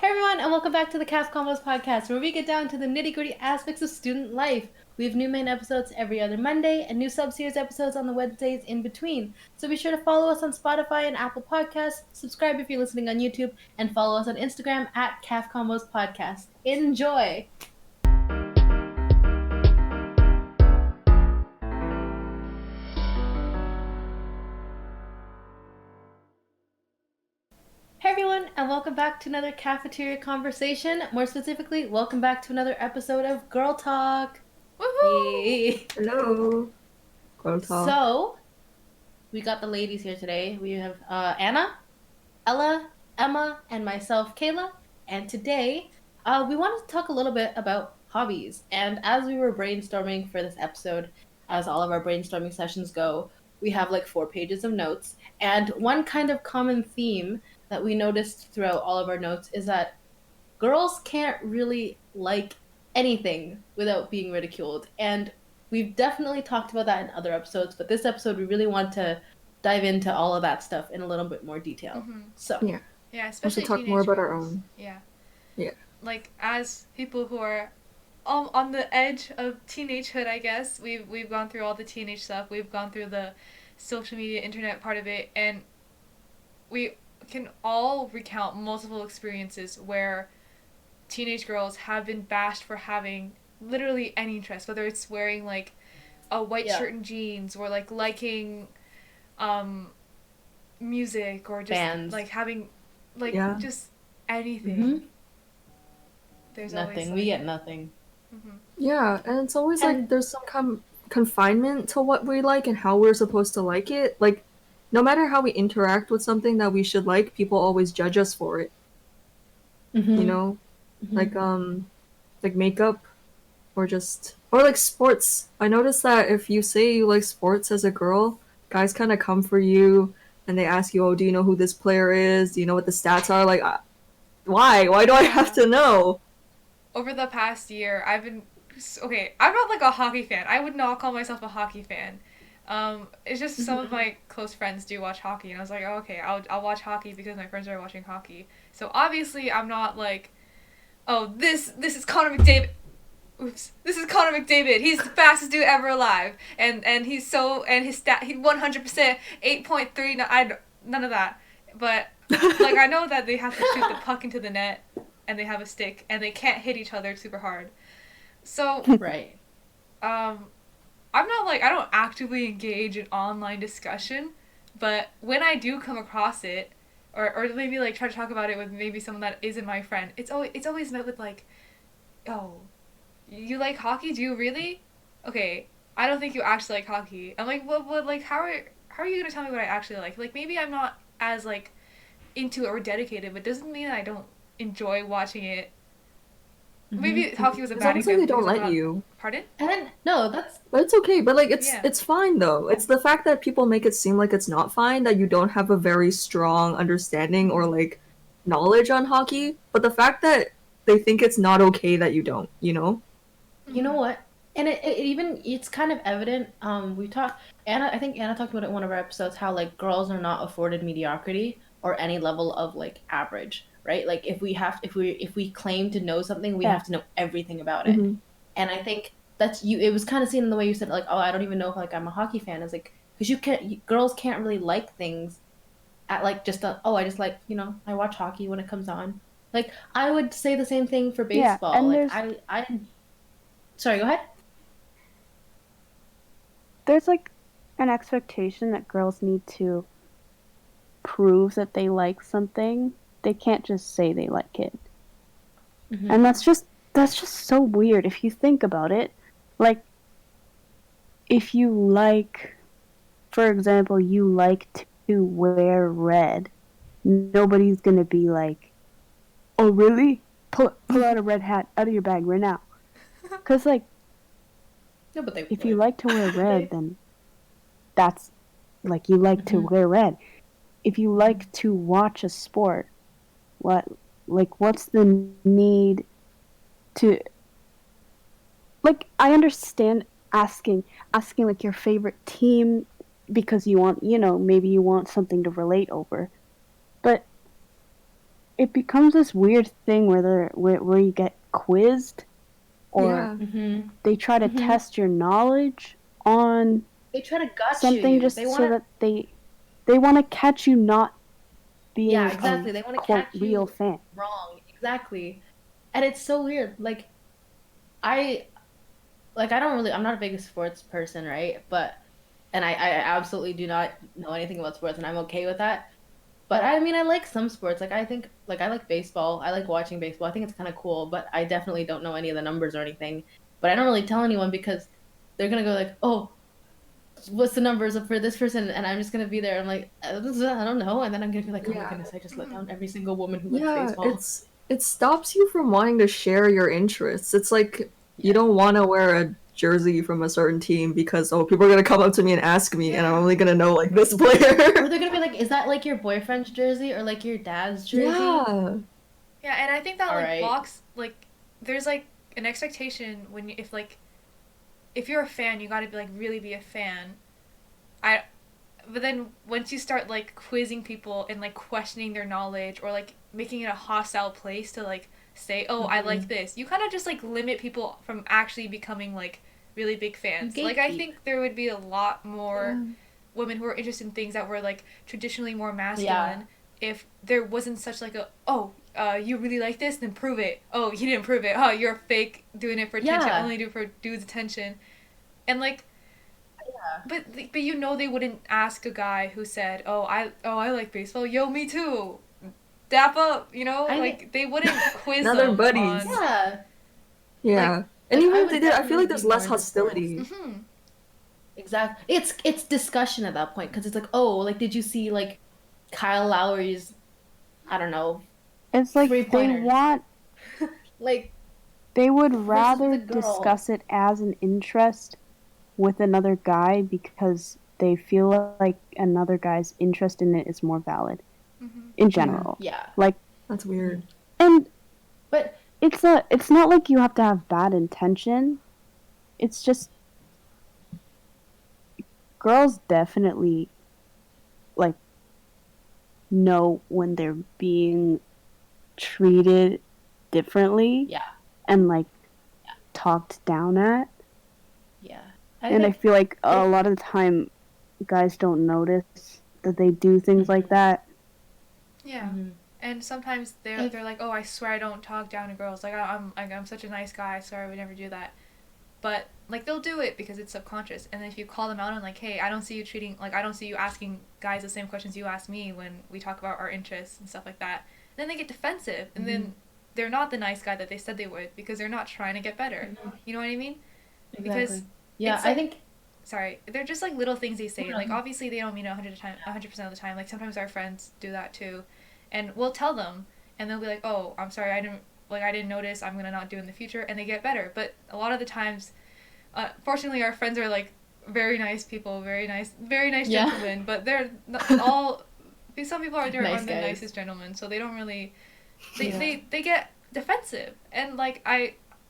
Hey everyone, and welcome back to the Cast Combos podcast, where we get down to the nitty-gritty aspects of student life. We have new main episodes every other Monday, and new sub-series episodes on the Wednesdays in between. So be sure to follow us on Spotify and Apple Podcasts, subscribe if you're listening on YouTube, and follow us on Instagram at Cast Combos Podcast. Enjoy! Hey everyone, and welcome back to another cafeteria conversation. More specifically, welcome back to another episode of Girl Talk. Woohoo! Yay! Hello. Girl talk. So, we got the ladies here today. We have Anna, Ella, Emma, and myself, Kaila. And today, we wanted to talk a little bit about hobbies. And as we were brainstorming for this episode, as all of our brainstorming sessions go, we have like 4 pages of notes. And one kind of common theme that we noticed throughout all of our notes is that girls can't really like anything without being ridiculed. And we've definitely talked about that in other episodes, but this episode we really want to dive into all of that stuff in a little bit more detail. Mm-hmm. So Yeah, especially talk more about our girls. own. Yeah. Like as people who are on the edge of teenagehood, I guess we've gone through all the teenage stuff. We've gone through the social media, internet part of it, and we can all recount multiple experiences where teenage girls have been bashed for having literally any interest, whether it's wearing like a white shirt and jeans or like liking music or just bands. like having like just anything. Mm-hmm. There's nothing. always, like, we get nothing. Mm-hmm. Yeah, and it's always like there's some confinement to what we like and how we're supposed to like it. Like, no matter how we interact with something that we should like, people always judge us for it. Mm-hmm. You know, Mm-hmm. like makeup, or like sports. I noticed that if you say you like sports as a girl, guys kind of come for you and they ask you, "Oh, do you know who this player is? Do you know what the stats are?" Like, why? Why do I have to know? Over the past year, I've been okay. I'm not like a hockey fan. I would not call myself a hockey fan. It's just some of my close friends do watch hockey, and I was like, oh, okay, I'll watch hockey because my friends are watching hockey. So obviously, I'm not like, oh, this is Connor McDavid. Oops, this is Connor McDavid. He's the fastest dude ever alive, and his stat, he 100% 8.3. None of that, but like I know that they have to shoot the puck into the net, and they have a stick, and they can't hit each other super hard. So Right. I'm not like, I don't actively engage in online discussion, but when I do come across it, or maybe like try to talk about it with maybe someone that isn't my friend, it's always met with like, oh, you like hockey? Do you really? Okay, I don't think you actually like hockey. I'm like, well, like how are you gonna tell me what I actually like? Like maybe I'm not as like into it or dedicated, but doesn't mean that I don't enjoy watching it. Maybe hockey was a bad Honestly, example. they don't because I'm let not- you. Pardon? And no, that's But it's okay. But like, Yeah. it's fine though. It's the fact that people make it seem like it's not fine, that you don't have a very strong understanding or like knowledge on hockey. But the fact that they think it's not okay that you don't, you know? you know what? And it's kind of evident. We talked I think Anna talked about it in one of our episodes how like girls are not afforded mediocrity or any level of like average, right? Like if we claim to know something, we have to know everything about it. Mhm. And I think that's you. It was kind of seen in the way you said like, oh, I don't even know if like I'm a hockey fan. It's like because girls can't really like things at like just I just like I watch hockey when it comes on. Like I would say the same thing for baseball. and like I sorry, go ahead. There's like an expectation that girls need to prove that they like something. They can't just say they like it. Mm-hmm. And that's just so weird if you think about it. Like if you like, for example, you like to wear red, nobody's going to be like, "Oh, really? Pull out a red hat out of your bag right now." Cuz like No, but if you like to wear red, then that's like you like to wear red. If you like to watch a sport, what's the need to like I understand asking like your favorite team because you want, maybe you want something to relate over. But it becomes this weird thing where you get quizzed, or Yeah. Mm-hmm. they try to Mm-hmm. test your knowledge on They try to gotcha something you. just so that they want to catch you not Yeah, being a exactly. They want to quote catch real you fan. wrong. Exactly. And it's so weird. I I'm not a big sports person, right? But and I absolutely do not know anything about sports and I'm okay with that. But I mean I like some sports. Like I think like I like baseball. I like watching baseball. I think it's kind of cool, but I definitely don't know any of the numbers or anything. But I don't really tell anyone because they're gonna go like, "Oh, what's the numbers for this person?" And I'm just gonna be there. I'm like, I don't know." And then I'm gonna be like, "Oh my Yeah. goodness, I just let Mhm. down every single woman who likes Yeah, baseball." it stops you from wanting to share your interests. It's like you Yeah. don't want to wear a jersey from a certain team because people are gonna come up to me and ask me, and I'm Yeah. only gonna know like this Or player. they're gonna be like, "Is that like your boyfriend's jersey or like your dad's jersey?" Yeah, Yeah, and I think that All like right. blocks like there's like an expectation when if you're a fan, you got to be like really be a fan. I but then once you start like quizzing people and like questioning their knowledge or like making it a hostile place to like say, "Oh, I Mm-hmm. like this." You kind of just like limit people from actually becoming like really big You fans. Like I gatekeep. think there would be a lot more yeah, women who are interested in things that were like traditionally more Yeah. masculine if there wasn't such like a you really like this, then prove it. Oh, you didn't prove it. Oh, you're fake, doing it for attention. Yeah. Only do it for dudes' attention. And like Yeah. but you know they wouldn't ask a guy who said, I like baseball. Yo, me too. Dap up, you know? I Like they wouldn't quiz now they're them buddies. on yeah. Yeah, like and I even if they would did, I feel definitely like be there's more less into sports. hostility. mhm. Exactly. It's discussion at that point because it's like, "Oh, like did you see like Kyle Lowry's, I don't know, It's like three-pointers?" Like they would versus with rather a girl. discuss it as an interest with another guy because they feel like another guy's interest in it is more valid Mhm. in Yeah, general. Yeah. Like, that's Hmm. weird. and But it's not like you have to have bad intention. It's just girls definitely like know when they're being treated differently yeah. and like Yeah. talked down at. Yeah. I And I think feel like a if lot of the time guys don't notice that they do things like mhm, that. Yeah. mhm. And sometimes If they're like, "Oh, I swear I don't talk down to girls. I'm such a nice guy. I swear I would never do that." But like they'll do it because it's subconscious. And then if you call them out on like, "Hey, I don't see you asking guys the same questions you ask me when we talk about our interests and stuff like that." Then they get defensive, and mhm, then they're not the nice guy that they said they would because they're not trying to get better. mhm, You know what I mean? Because exactly. Yeah, it's I like think sorry, they're just like little things they no, say. Like no. obviously they don't mean it 100% of the time. Like sometimes our friends do that too, and we'll tell them, and they'll be like, "Oh, I'm sorry, I didn't notice. I'm gonna not do in the future," and they get better. But a lot of the times, fortunately, our friends are like very nice people, very nice Yeah. gentlemen. But they're not all. Some people Nice aren't the guys. nicest gentlemen, so they don't really. Yeah. They get defensive, and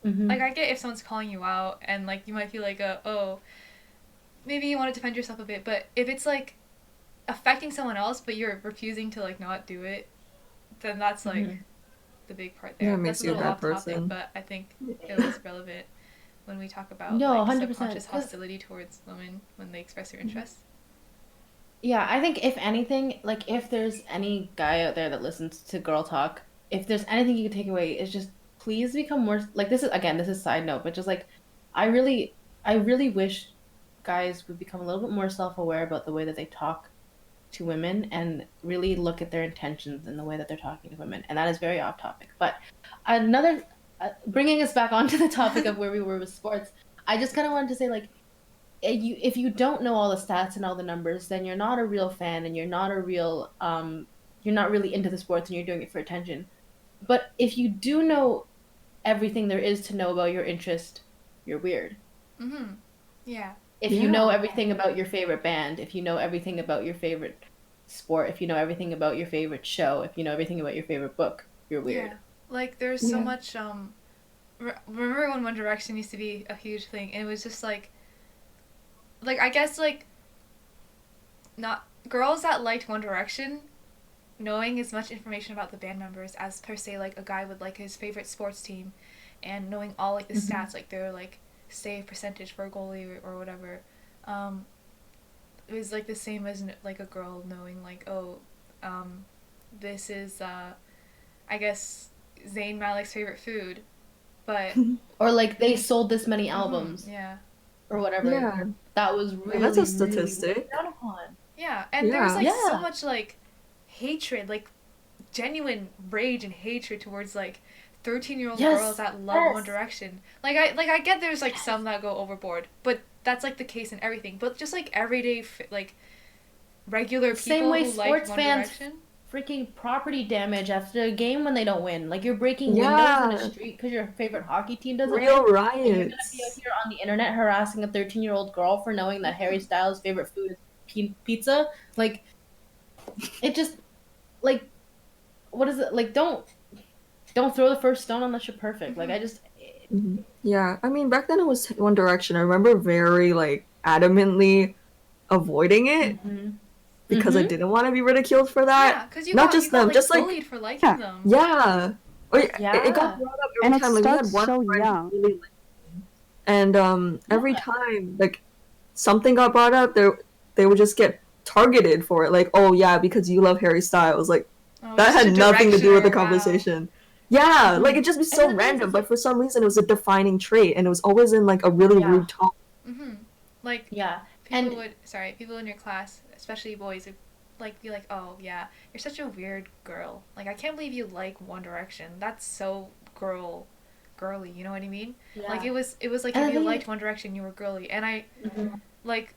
Hmm. I get if someone's calling you out, and like you might feel like oh maybe you want to defend yourself a bit, but if it's like affecting someone else, but you're refusing to like not do it, then that's like Hmm. the big part Yeah, there. it That's makes a you a little Yeah. bad off topic, person. but I think it was relevant when we talk about No, like 100%. subconscious Because hostility towards women when they express their interests. yeah, I think if anything, like if there's any guy out there that listens to girl talk, if there's anything you can take away, it's just please become more like this is again, this is side note, but just like I really I really wish guys would become a little bit more self-aware about the way that they talk to women and really look at their intentions in the way that they're talking to women. And that is very off topic. But another bringing us back onto the topic of where we were with sports, I just kind of wanted to say like if you don't know all the stats and all the numbers, then you're not a real fan and you're not really into the sports and you're doing it for attention. But if you do know everything there is to know about your interest, you're weird. Mhm. Yeah. If you know Yeah, everything about your favorite band, if you know everything about your favorite sport, if you know everything about your favorite show, if you know everything about your favorite book, you're Yeah. weird. Like there's so yeah, much remember when One Direction used to be a huge thing and it was just like I guess like not girls that liked One Direction knowing as much information about the band members as per se like a guy would like his favorite sports team, and knowing all like the stats, like their like save percentage for a goalie or whatever. It was like the same as like a girl knowing like, oh, this is I guess Zayn Malik's favorite food, but Or like they sold this many albums yeah. or whatever. Yeah. That was really, That's a really statistic. looked down upon. Yeah, and there's like Yeah. so much like hatred, like genuine rage and hatred towards like 13-year-old Yes, girls that love yes. One Direction. I get there's like some that go overboard, but that's like the case in everything. But just like everyday like regular people Same way who like sports One fans Direction. freaking property damage after a game when they don't win. Like you're breaking windows in Yeah. the street because your favorite hockey team doesn't Real win. And you're gonna be out riots. here on the internet harassing a 13-year-old girl for knowing that Harry Styles' favorite food is pizza. Like, it just like, what is it? Like, don't throw the first stone unless you're perfect. Like, I just Yeah, I mean, back then it was One Direction. I remember very, like, adamantly avoiding it Mhm. because I Mhm. didn't want to be ridiculed for that. Yeah, because Not just them, like, just, like- bullied for liking Yeah. them. Yeah. Or it Yeah. got brought up And every it time. Like, we had starts one so friend young. who really liked him. And every time, like, something got brought up, they would just get targeted for it. Like, oh, yeah, because you love Harry Styles. Like, Oh, that such had a nothing to do with the directioner, wow. conversation. Yeah, Mhm. like it'd just be And so the thing is, random, it's but like- for some reason it was a defining trait, and it was always in like a really Yeah. rude tone. Like yeah. people And people in your class, especially boys, would like be like, oh yeah, you're such a weird girl. Like I can't believe you like One Direction. That's so girly. You know what I mean? yeah. Like it was like And if the you thing liked is- One Direction, you were girly. And I Mhm. like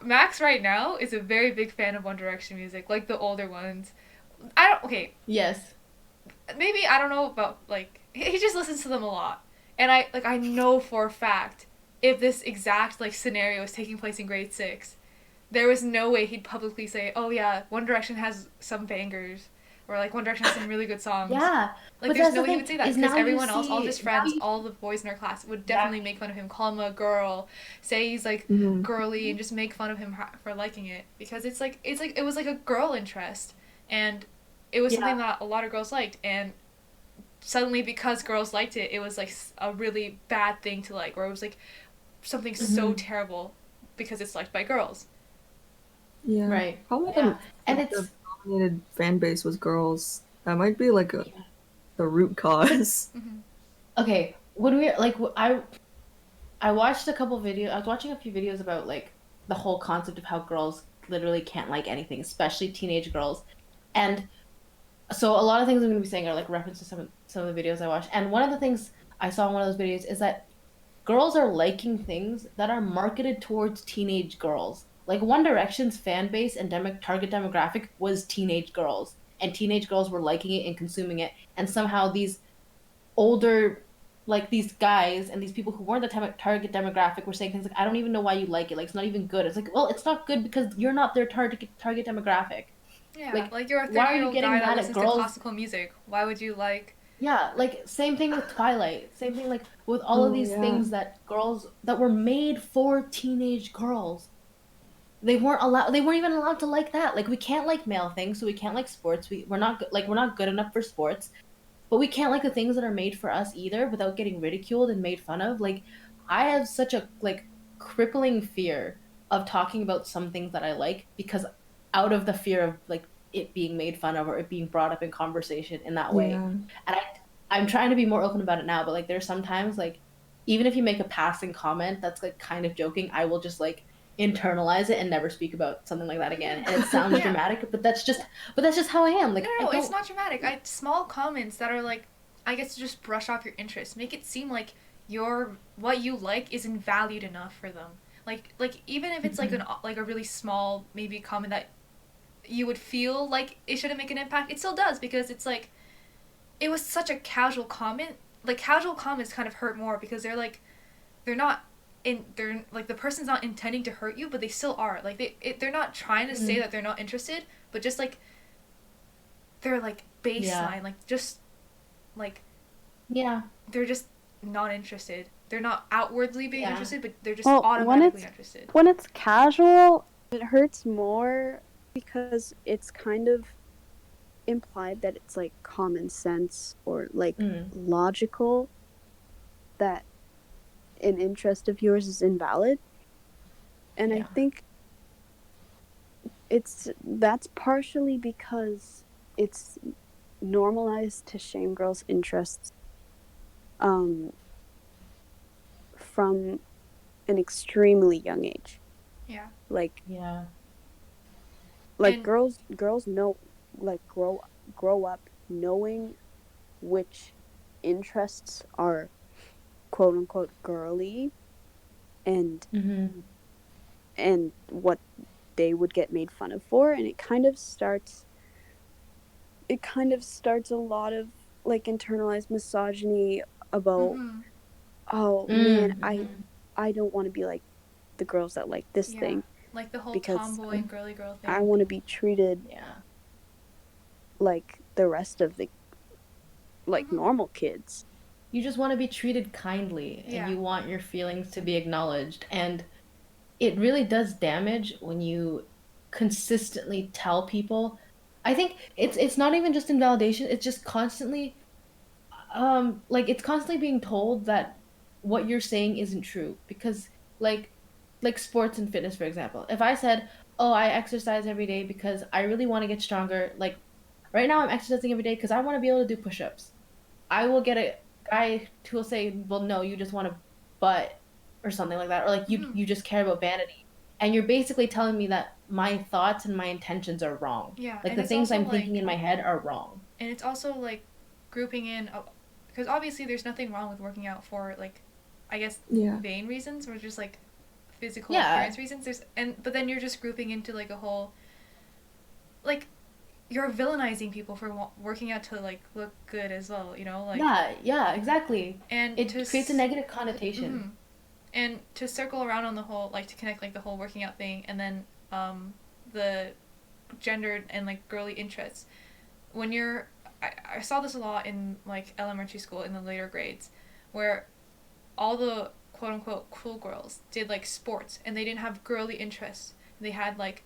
Max right now is a very big fan of One Direction music, like the older ones. Okay, Yes. maybe I don't know about like he just listens to them a lot, and I know for a fact if this exact like scenario was taking place in grade 6, there was no way he'd publicly say, oh yeah, One Direction has some bangers, or like One Direction has some really good songs. Yeah. Like But there's that's no the way he thing, would say that is because now you everyone else, all of see- his friends, now you- all the boys in our class would definitely make fun of him, call him a girl, say he's like Mhm. girly, and just make fun of him for liking it because it was like a girl interest, and it was Yeah. something that a lot of girls liked, and suddenly because girls liked it, it was like a really bad thing to like, or it was like something so Mhm. terrible because it's liked by girls. Yeah, Right. probably Yeah. And the it's dominated fan base was girls. That might be like the root cause. okay. When we like, I watched a couple videos. I was watching a few videos about like the whole concept of how girls literally can't like anything, especially teenage girls, and so a lot of things I'm going to be saying are like references to some of the videos I watched. And one of the things I saw in one of those videos is that girls are liking things that are marketed towards teenage girls. Like One Direction's fan base and target demographic was teenage girls, and teenage girls were liking it and consuming it. And somehow these older, like these guys and these people who weren't the target demographic were saying things like, "I don't even know why you like it. Like it's not even good." It's like, well, it's not good because you're not their target demographic. Yeah, Like, you're a why are you 30-year-old getting guy mad that at listens to girls? classical music. Why would you like? Yeah, like same thing with Twilight. Same thing like with all of Oh, these yeah. things that girls that were made for teenage girls. They weren't even allowed to like that. Like we can't like male things, so we can't like sports. We're not good enough for sports. But we can't like the things that are made for us either without getting ridiculed and made fun of. Like I have such a like crippling fear of talking about some things that I like because out of the fear of like it being made fun of or it being brought up in conversation in that way. Yeah. And I'm trying to be more open about it now, but like there's sometimes like even if you make a passing comment that's like kind of joking, I will just like internalize it and never speak about something like that again. And it sounds Yeah. dramatic, but that's just how I am. Like No, I don't, it's not dramatic. Small comments that are like, I guess to just brush off your interest, make it seem like what you like isn't valued enough for them. Like even if it's like like a really small maybe comment that you would feel like it shouldn't make an impact, it still does because it's like it was such a casual comment. Like casual comments kind of hurt more because they're like they're like the person's not intending to hurt you, but they still are. Like they're not trying to say that they're not interested, but just like they're like baseline, Yeah. like just like yeah. they're just not interested. They're not outwardly being Yeah. interested, but they're just Well, automatically interested. when it's casual, it hurts more because it's kind of implied that it's like common sense or like logical that an interest of yours is invalid. And I think that's partially because it's normalized to shame girls' interests from an extremely young age. Yeah. Like Yeah. like And- girls know, like grow up knowing which interests are quote unquote girly and and what they would get made fun of for, and it kind of starts a lot of like internalized misogyny about oh man, I don't want to be like the girls that like this thing, like the whole because tomboy and girly girl thing. I want to be treated like the rest of the like normal kids. You just want to be treated kindly and you want your feelings to be acknowledged. And it really does damage when you consistently tell people. I think it's not even just invalidation, it's just constantly like it's constantly being told that what you're saying isn't true because like sports and fitness for example. If I said, "Oh, I exercise every day because I really want to get stronger." Like right now I'm exercising every day because I want to be able to do push-ups. I will get a guy who will say, "Well, no, you just want a butt or something like that," or like you just care about vanity, and you're basically telling me that my thoughts and my intentions are wrong. Yeah, like and the it's things also, I'm thinking like- in my head are wrong. And it's also like grouping in, because obviously there's nothing wrong with working out for like, I guess vain reasons or just like physical appearance reasons. But then you're just grouping into like a whole, like, you're villainizing people for working out to like look good as well, you know, like yeah, exactly. And it creates a negative connotation. And to circle around on the whole, like to connect like the whole working out thing and then the gendered and like girly interests. When you're, I saw this a lot in like elementary school in the later grades, where all the quote unquote cool girls did like sports and they didn't have girly interests. They had like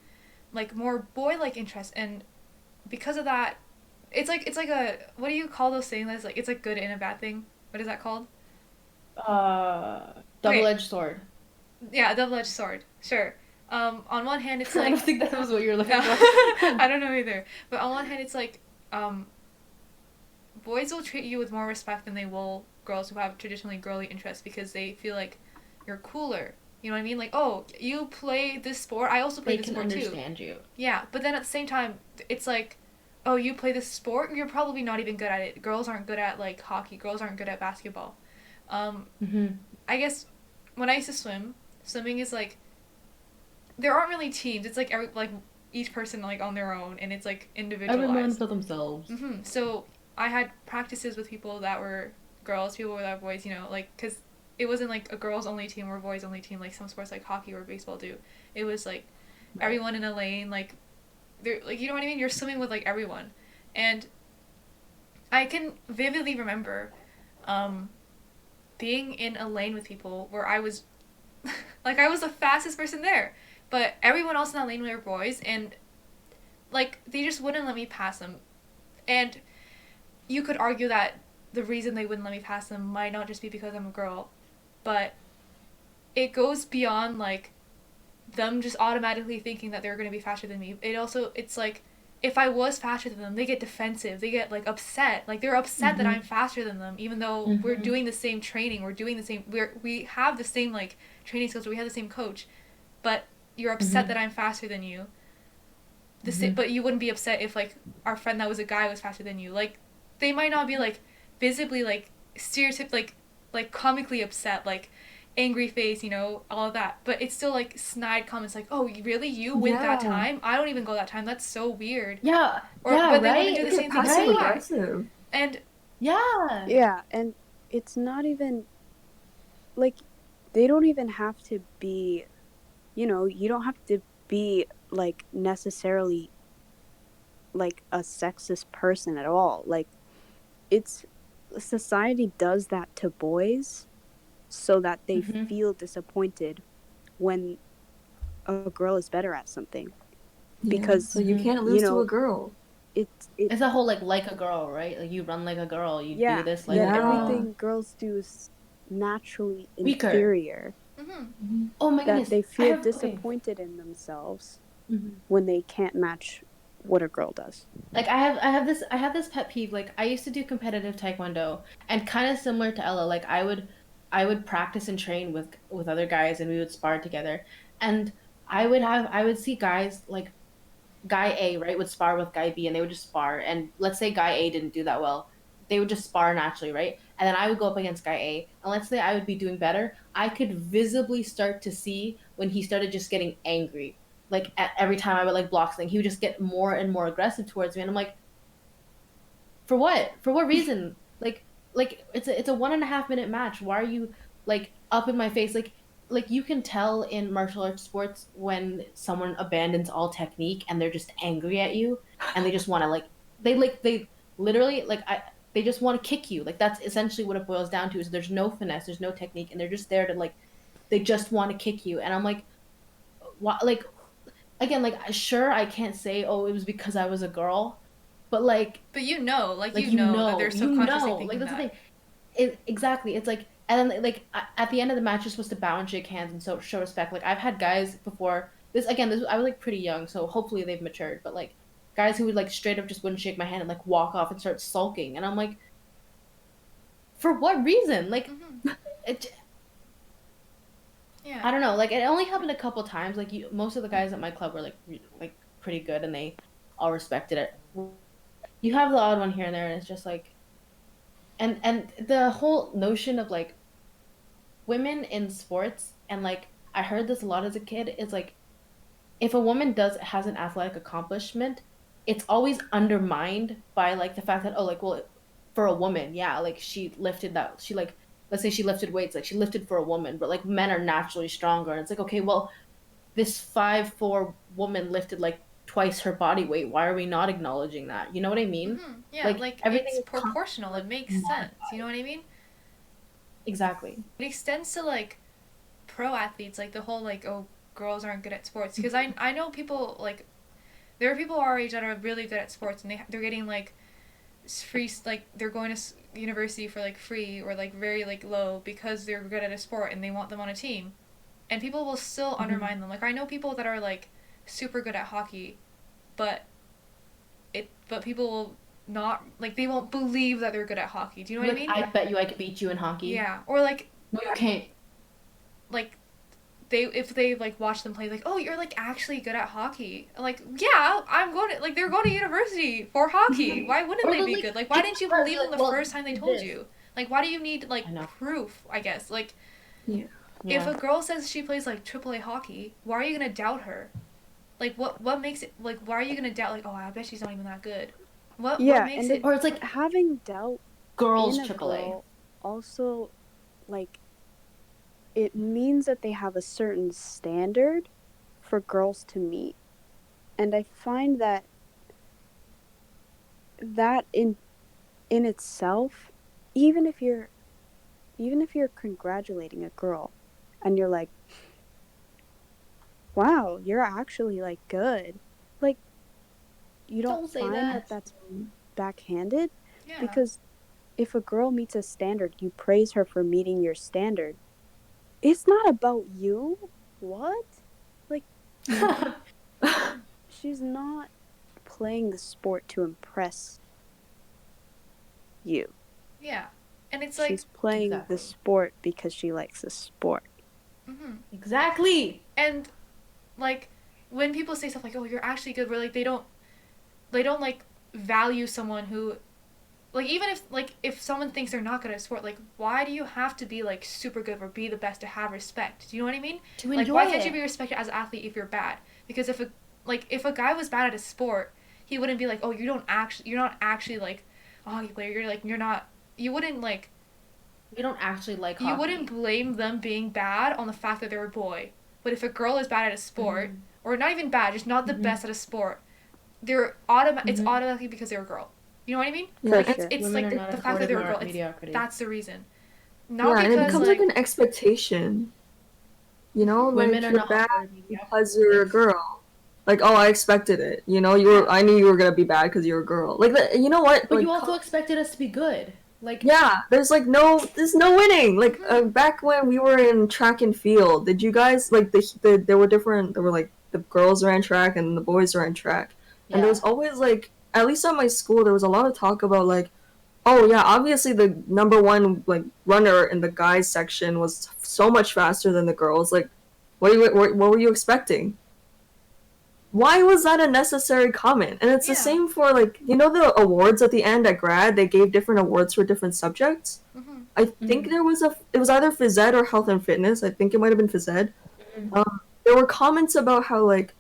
more boy like interests, and because of that, it's like a, what do you call those things that's like, it's like good and a bad thing? What is that called? Double-edged sword. Yeah, double-edged sword. Sure. On one hand, it's like I don't think that was what you were looking for. I don't know either. But on one hand, it's like boys will treat you with more respect than they will girls who have traditionally girly interests because they feel like you're cooler. You know what I mean? Like, oh, you play this sport, I also play this sport too. They can understand you. Yeah, but then at the same time, it's like, oh, you play this sport, you're probably not even good at it. Girls aren't good at like hockey. Girls aren't good at basketball. I guess when I used to swim, swimming is like, there aren't really teams. It's like each person like on their own, and it's like individualized. Everyone for themselves. So I had practices with people that were girls, people that were boys, you know, like, because it wasn't like a girls only team or boys only team like some sports like hockey or baseball do. It was like everyone in a lane, like they're like, you know what I mean? You're swimming with like everyone, and I can vividly remember being in a lane with people where I was like, I was the fastest person there, but everyone else in that lane were boys, and like they just wouldn't let me pass them. And you could argue that the reason they wouldn't let me pass them might not just be because I'm a girl, but it goes beyond like them just automatically thinking that they're going to be faster than me. It's like, if I was faster than them, they get defensive, they get like upset, like they're upset that I'm faster than them, even though we're doing the same training, we have the same like training skills, we have the same coach, but you're upset that I'm faster than you. But you wouldn't be upset if like our friend that was a guy was faster than you. Like, they might not be like visibly like stereotyped, like comically upset, like angry face, you know, all of that, but it's still like snide comments like, oh, really, you went that time? I don't even go that time, that's so weird. But they would do the same thing aggressive. And and it's not even like, they don't even have to be, you know, you don't have to be like necessarily like a sexist person at all. Like, it's, society does that to boys so that they feel disappointed when a girl is better at something. because So you can't lose to a girl. It's a whole like a girl, right? Like you run like a girl, you do yeah, this like that a girl. everything girls do is naturally Weaker. inferior. Oh my That goodness. they I feel have disappointed in themselves Mhm. when they can't match what a girl does. Like I have this pet peeve. Like I used to do competitive taekwondo, and kind of similar to Ella, like I would practice and train with other guys, and we would spar together. And I would see guys like guy A, right, would spar with guy B, and they would just spar. And let's say guy A didn't do that well, they would just spar naturally, right? And then I would go up against guy A, and let's say I would be doing better. I could visibly start to see when he started just getting angry. Like every time I would like block something, he would just get more and more aggressive towards me, and I'm like, for what? For what reason? Like it's a 1.5 minute match. Why are you like up in my face? Like you can tell in martial arts sports when someone abandons all technique and they're just angry at you and they just want to they literally they just want to kick you. Like that's essentially what it boils down to is there's no finesse, there's no technique, and they're just there to like they just want to kick you. And I'm like, why? Like again, like sure I can't say oh it was because I was a girl, but But you know, like you you know that they're you subconsciously know, thinking like that's the that. thing. Exactly. It's like, and then like at the end of the match, you're supposed to bow and shake hands and so show respect. Like I've had guys before. This again, this I was like pretty young, so hopefully they've matured. But like guys who would like straight up just wouldn't shake my hand and like walk off and start sulking, and I'm like, for what reason? Like, it, Yeah. I don't know. Like it only happened a couple times. Like most of the guys at my club were like pretty good, and they all respected it. You have the odd one here and there, and it's just like, and the whole notion of like women in sports and like I heard this a lot as a kid is like if a woman does has an athletic accomplishment it's always undermined by like the fact that oh like well for a woman yeah like she lifted that she like let's say she lifted weights like she lifted for a woman but like men are naturally stronger and it's like okay well this 5'4" woman lifted like twice her body weight why are we not acknowledging that you know what I mean Yeah, like everything it's is proportional. It makes sense. You know what I mean? exactly It extends to like pro athletes, like the whole like oh girls aren't good at sports because I know people like there are people our age that are really good at sports and they're getting like free like they're going to university for like free or like very like low because they're good at a sport and they want them on a team and people will still undermine them. Like I know people that are like super good at hockey but people will not like they won't believe that they're good at hockey. Do you know what I mean? I bet you I could beat you in hockey. Yeah. Or like no you can't like if they like watch them play like oh you're like actually good at hockey like yeah I'm going to like they're going to university for hockey why wouldn't they be good like why didn't you believe them the first time they told you like why do you need like proof I guess like if a girl says she plays like AAA hockey why are you gonna doubt her like what makes it like why are you gonna doubt like oh I bet she's not even that good what makes it or it's like having doubt girls in a AAA girl also like it means that they have a certain standard for girls to meet. And I find that in itself, even if you're congratulating a girl and you're like, wow, you're actually like good. Like you don't find that that's backhanded because if a girl meets a standard, you praise her for meeting your standard. It's not about you. What? Like, she's not playing the sport to impress you. Yeah. And it's like... She's playing the sport because she likes the sport. Exactly. And, like, when people say stuff like, oh, you're actually good, we're like, they don't, like, value someone who... Like, even if someone thinks they're not good at sport, like, why do you have to be, like, super good or be the best to have respect? Do you know what I mean? To enjoy like, why can't you be respected as an athlete if you're bad? Because if a guy was bad at a sport, he wouldn't be like, oh, you're not actually, like, a hockey player. You're, like, you wouldn't, like... You don't actually like hockey. You wouldn't blame them being bad on the fact that they're a boy. But if a girl is bad at a sport, or not even bad, just not the best at a sport, it's automatically because they're a girl. You know what I mean? Yeah, like sure. it's like the fact that they're a girl. That's the reason. Not because, and it becomes like an expectation. You know, like you're bad because you're a girl. Like, oh, I expected it. You know, I knew you were gonna be bad because you're a girl. Like, you know what? But Like, you also expected us to be good. Like, yeah, there's no winning. Like, back when we were in track and field, did you guys like there were different? There were like the girls ran track and the boys ran track, and there yeah. was always like, at least at my school, there was a lot of talk about like, oh yeah, obviously the number one like runner in the guys section was so much faster than the girls. Like, what were you expecting? Why was that a necessary comment? And it's the Yeah. same for like, you know, the awards at the end at grad, they gave different awards for different subjects. Mm-hmm. I think Mhm. it was either phys ed or health and fitness. I think it might have been phys ed. Mhm. There were comments about how like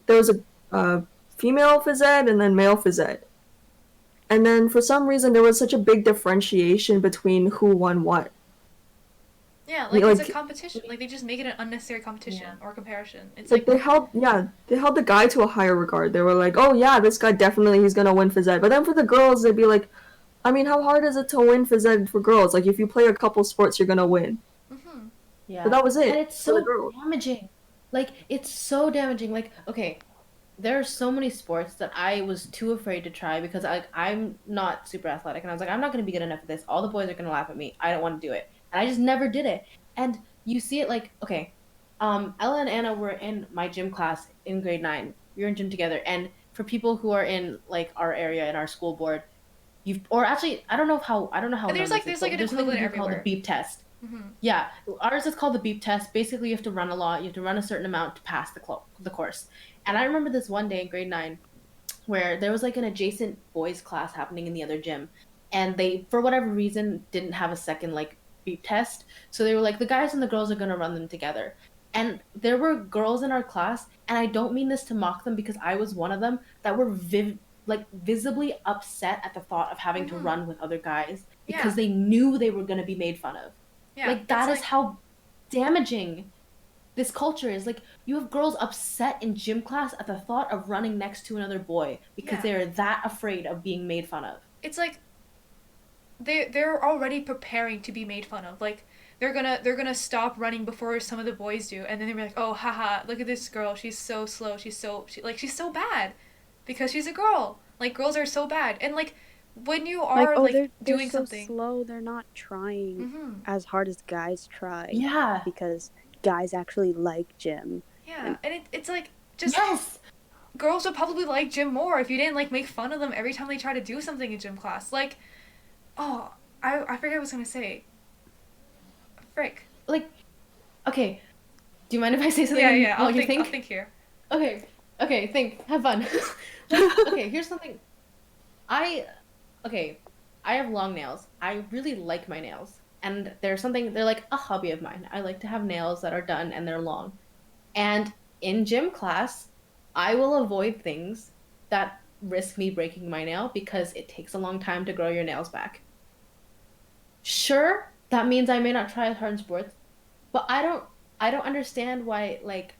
there was a female phys ed and then male phys ed, and then for some reason there was such a big differentiation between who won what. Yeah, like it's a Like competition. Like they just make it an unnecessary competition Yeah. or comparison. It's like like they held the guy to a higher regard. They were like, oh yeah, this guy definitely he's gonna win phys ed. But then for the girls, they'd be like, I mean, how hard is it to win phys ed for girls? Like if you play a couple sports, you're gonna win. mm-hmm. But Yeah. that was And it it's for the so girls. damaging. Like, it's so damaging. Like, okay, there are so many sports that I was too afraid to try because I'm not super athletic. And I was like, I'm not going to be good enough at this. All the boys are going to laugh at me. I don't want to do it. And I just never did it. And you see it like, okay, Ella and Anna were in my gym class in grade 9. We were in gym together. And for people who are in like our area in our school board, or actually, I don't know how And known this is, there's like but an there's something we equivalent do called the everywhere. beep test. Mm-hmm. Yeah, ours is called the beep test. Basically, you have to run a lot. You have to run a certain amount to pass the course. And I remember this one day in grade 9 where there was like an adjacent boys class happening in the other gym, and they, for whatever reason, didn't have a second like beep test. So they were like, the guys and the girls are gonna run them together. And there were girls in our class, and I don't mean this to mock them because I was one of them, that were visibly upset at the thought of having to Mm-hmm. run with other guys Yeah. because they knew they were gonna be made fun of. Yeah. Like that is how damaging this culture is. Like you have girls upset in gym class at the thought of running next to another boy because Yeah. they're that afraid of being made fun of. It's like they're already preparing to be made fun of. Like they're gonna stop running before some of the boys do, and then they're like, oh haha, look at this girl, she's so slow, she's so bad, because she's a girl. Like girls are so bad, and like when you Like, are oh, like they're doing so something. slow. They're not trying Mm-hmm. as hard as guys try Yeah. because guys actually like gym. Yeah, and it's like just Yes. girls would probably like gym more if you didn't like make fun of them every time they try to do something in gym class. Like, oh, I forget what I was gonna say. Frick. Like, okay. Do you mind if I say something Yeah. while you think? I'll think here. Okay. Okay. Think. Have fun. Okay. Here's something. I okay. I have long nails. I really like my nails, and they're like a hobby of mine. I like to have nails that are done and they're long. And in gym class, I will avoid things that risk me breaking my nail because it takes a long time to grow your nails back. Sure, that means I may not try as hard in sports, but I don't understand why like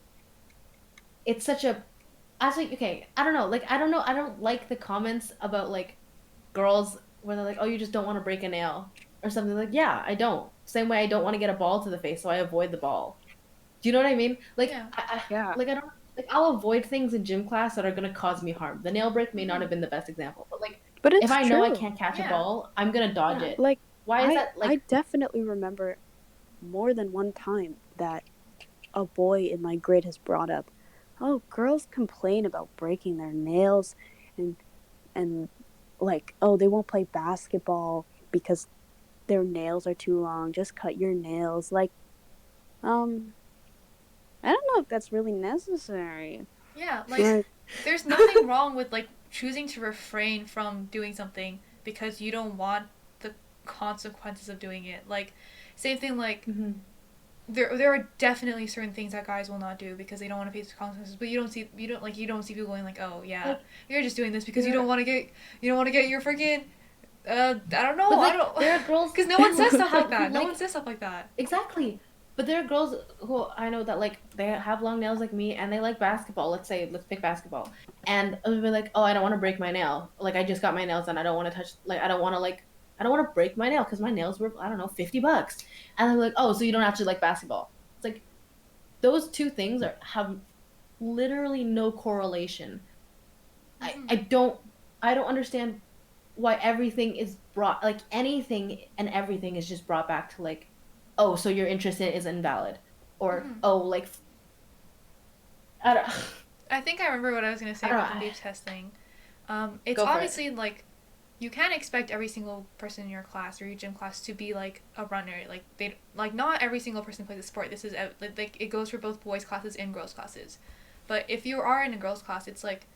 it's such a I was like, okay, I don't know. Like I don't like the comments about like girls where they're like, "Oh, you just don't want to break a nail." Or something like, "Yeah, I don't." Same way I don't want to get a ball to the face, so I avoid the ball. Do you know what I mean? Like, Yeah. Yeah. like I don't like I'll avoid things in gym class that are gonna cause me harm. The nail break may not have been the best example, but like But if it's I know I true. can't catch a Yeah. ball, I'm gonna dodge Yeah. it. Like, Why is I that I like definitely remember more than one time that a boy in my grade has brought up, oh, girls complain about breaking their nails and and like, oh, they won't play basketball because their nails are too long. Just cut your nails. Like, um, I don't know if that's really necessary. Yeah, like Like, there's nothing wrong with like choosing to refrain from doing something because you don't want the consequences of doing it. Like same thing like Mhm. there are definitely certain things that guys will not do because they don't want to face the consequences. But you don't see people going like, oh yeah, Like, you're just doing this because there- you don't want to get your freaking I don't know, But like I don't there are girls because no one says stuff like who, that. No like, one says stuff like that. exactly. But there are girls who I know that like they have long nails like me and they like basketball. Let's pick basketball. And they'll be like, "Oh, I don't want to break my nail. Like I just got my nails done. I don't want to touch like I don't want to break my nail because my nails were I don't know $50." And they're like, "Oh, so you don't actually like basketball?" It's like those two things have literally no correlation. I, Mm-hmm. I don't I don't understand why everything is brought, like anything and everything is just brought back to like, oh, so your interest in it is invalid, or Mm-hmm. oh, like I don't I think I remember what I was gonna I say don't about the know. beep testing. It's Go for it. obviously like you can't expect every single person in your class or your gym class to be like a runner. Like they like not every single person plays a sport. This is like it goes for both boys classes and girls classes. But if you are in a girls class, it's like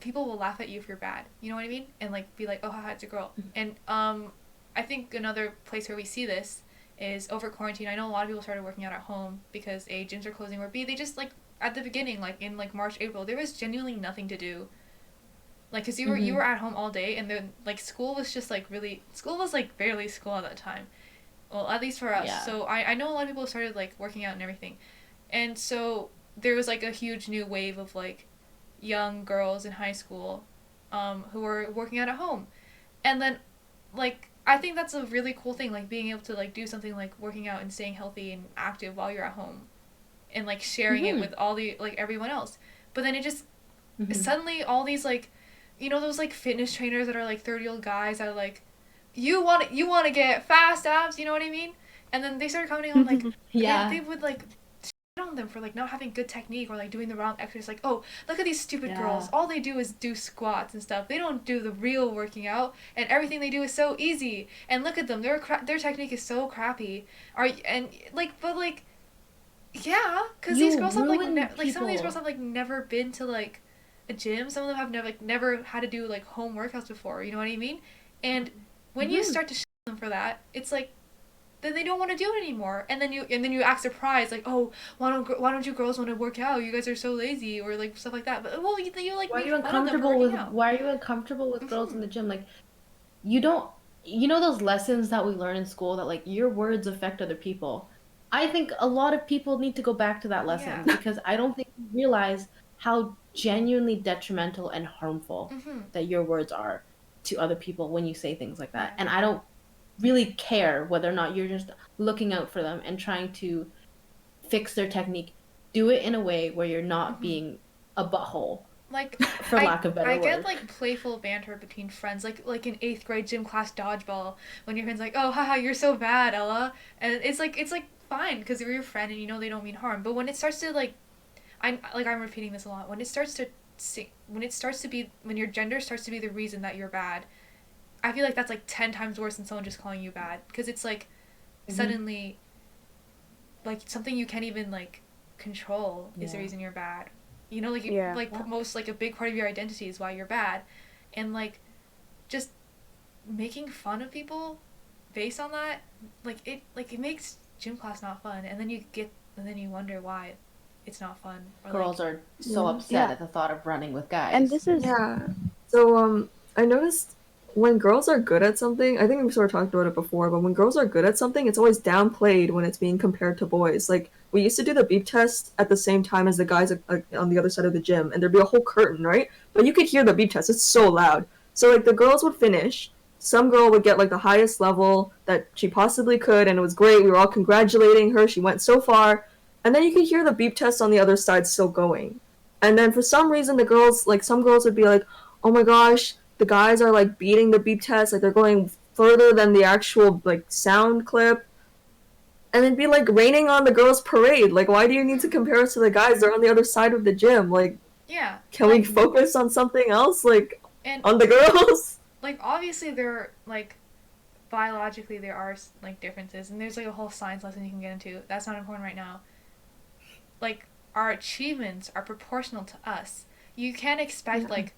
people will laugh at you if you're bad. You know what I mean? And like be like, oh, haha, it's a girl. And I think another place where we see this is over quarantine. I know a lot of people started working out at home because A, gyms are closing, or B, they just like at the beginning, like in like March, April, there was genuinely nothing to do. Like, cause you were Mm-hmm. at home all day, and then like school was just like really school was like barely school at that time. Well, at least for us. Yeah. So I know a lot of people started like working out and everything, and so there was like a huge new wave of like young girls in high school, who were working out at home, and then like I think that's a really cool thing, like being able to like do something like working out and staying healthy and active while you're at home, and like sharing it Mm-hmm. with all the like everyone else. But then it just Mm-hmm. suddenly all these like those like fitness trainers that are like 30-year-old guys that are like you want to get fast abs, you know what I mean? And then they started commenting on like they Yeah. would like on them for like not having good technique or like doing the wrong exercise, like, oh, look at these stupid girls, Yeah. all they do is do squats and stuff, they don't do the real working out, and everything they do is so easy, and look at them, their technique is so crappy. Are and like but like yeah, because these You girls have like ruin like some of these girls people. have like never been to like a gym. Some of them have never had to do like home workouts before. You know what I mean? And when you Mm-hmm. start to shame them for that, it's like then they don't want to do it anymore. And then you act surprised, like, oh, why don't you girls want to work out? You guys are so lazy, or like stuff like that. But well, you like Why are make you fun of them for uncomfortable working with out. why are you uncomfortable with girls in Hmm. the gym? Like you don't, you know those lessons that we learn in school that like your words affect other people. I think a lot of people need to go back to that Yeah. lesson because I don't think you realize how genuinely detrimental and harmful Hmm. that your words are to other people when you say things like that. Yeah. And I don't really care whether or not you're just looking out for them and trying to fix their technique. Do it in a way where you're not Hmm. being a butthole, Like for I lack of I better get word. like playful banter between friends, like in eighth grade gym class dodgeball, when your friend's like, oh, haha, you're so bad, Ella, and it's like fine because you're your friend and you know they don't mean harm. But when it starts to like I'm repeating this a lot, when it starts to be when your gender starts to be the reason that you're bad, I feel like that's like 10 times worse than someone just calling you bad, because it's like Mm-hmm. suddenly like something you can't even like control is the Yeah. reason you're bad. Like you Yeah. like Yeah. most like a big part of your identity is why you're bad, and like just making fun of people based on that, like it makes gym class not fun, and then you wonder why it's not fun, or like Girls are so Yeah. upset Yeah. at the thought of running with And guys. this is Yeah. So I noticed when girls are good at something, I think we sort of talked about it before, but when girls are good at something, it's always downplayed when it's being compared to boys. Like we used to do the beep test at the same time as the guys on the other side of the gym, and there'd be a whole curtain, right? But you could hear the beep test. It's so loud. So like the girls would finish. Some girl would get like the highest level that she possibly could, and it was great. We were all congratulating her. She went so far. And then you could hear the beep test on the other side still going. And then for some reason, the girls, like some girls would be like, oh my gosh, the guys are like beating the beep test, like they're going further than the actual like sound clip, and it'd be like raining on the girls' parade. Like, why do you need to hmm, compare us to the guys? They're on the other side of the gym. Like, yeah, can we like focus on something else? Like, and on the girls? like obviously there are, like biologically there are like differences, and there's like a whole science lesson you can get into. That's not important right now. Like our achievements are proportional to us. You can't expect Yeah. like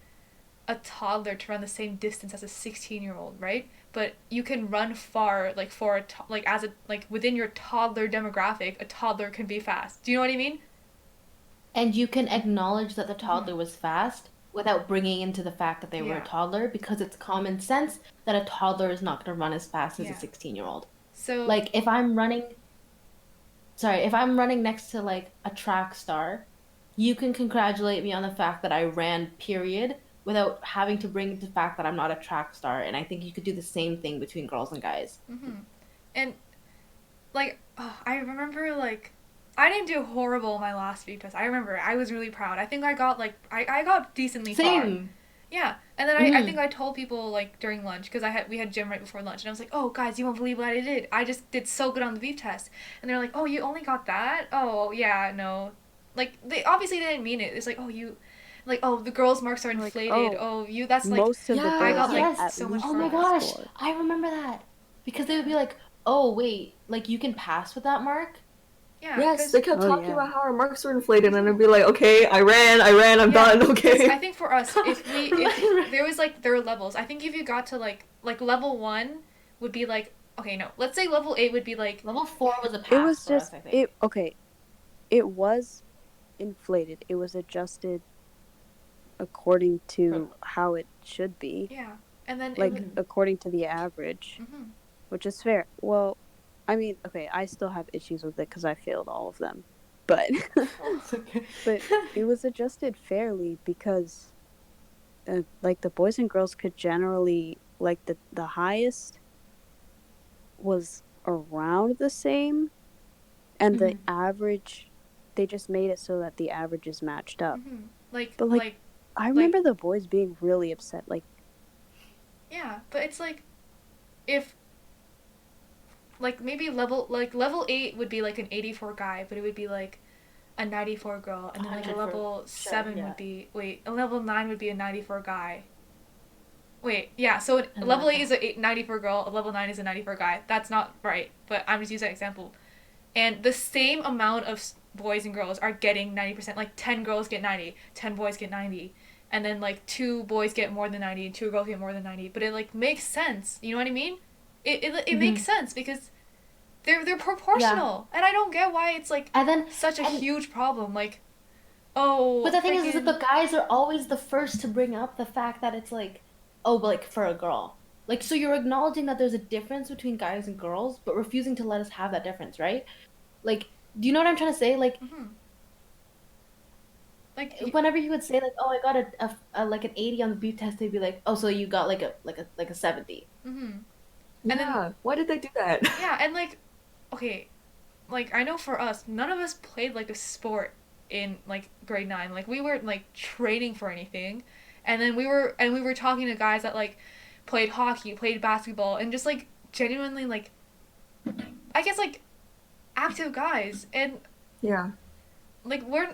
a toddler to run the same distance as a 16-year-old, right? But you can run far, like for like as a like within your toddler demographic, a toddler can be fast. Do you know what I mean? And you can acknowledge that the Hmm. toddler was fast without bringing into the fact that they were a Yeah. toddler because it's common sense that a toddler is not going to run as fast as a Yeah. 16-year-old. So, Like if I'm running next to like a track star, you can congratulate me on the fact that I ran, period, without having to bring into the fact that I'm not a track star. And I think you could do the same thing between girls and guys. hmm, and like I remember like I didn't do horrible in my last speed test. I remember I was really proud. I think I got like I got decently far. Same. Yeah, and then I Mm-hmm. think I told people like during lunch because we had gym right before lunch, and I was like, oh guys, you won't believe what I did. I just did so good on the beep test, and they're like, oh, you only got that? Oh yeah, no, like they obviously didn't mean it. It's like, oh, you, like, oh, the girls' marks are Like, inflated. oh, Oh, you, that's like most of the I girls got Yeah, have like yes. at so much least Oh my that further. gosh, score. I remember that. Because they would be Yeah, like, "Oh, wait, like you can pass with that mark?" yeah, Yes, because they kept Oh talking yeah. about how our marks were inflated, and I'd be like, okay, I ran, I'm yeah, done, because I okay. think for us, if Right. there was like there were levels. I think if you got to like level 1 would be like, okay, no, let's say level 8 would be like, Level 4 was a It pass was for us, just I think. it okay. It was inflated. It was adjusted according For, to how it should be, yeah, and then it like would. mhm. according to the average, Mm-hmm. which is fair. Well, I mean, okay, I still have issues with it because I failed all of them, but It's okay. but it was adjusted fairly because like the boys and girls could generally like the highest was around the same, and the Mhm. average they just made it so that the averages matched up. Mm-hmm. Like But like I like remember the boys being really upset. Like yeah, but it's like if like maybe level 8 would be like an 84 guy, but it would be like a 94 girl, and then like a 100 for level sure, 7 yeah. would be wait, a level 9 would be a 94 guy. Wait, yeah, so And then level like 8 is a 94 girl, a level 9 is a 94 guy. That's not right, but I'm just using that example. And the same amount of boys and girls are getting 90%. Like 10 girls get 90, 10 boys get 90, and then like 2 boys get more than 90 and 2 girls get more than 90. But it like makes sense. You know what I mean? It makes Mhm. sense because they're Yeah. proportional. And I don't get why it's like And then such a and huge problem. Like, but oh, the thing is that freaking the guys are always the first to bring up the fact that it's like, oh, but like for a girl. Like so you're acknowledging that there's a difference between guys and girls, but refusing to let us have that difference, right? Like, do you know what I'm trying to say? Like mm-hmm. Like whenever you would say like, "Oh, I got a like an 80 on the beep test," they'd be like, "Oh, so you got like a 70." mm-hmm. And then Yeah, why did they do that? yeah, and like okay, like I know for us, none of us played like a sport in like grade 9. Like we weren't like training for anything. And then we were talking to guys that like played hockey, played basketball, and just like genuinely like I guess like active guys. And Yeah. like we're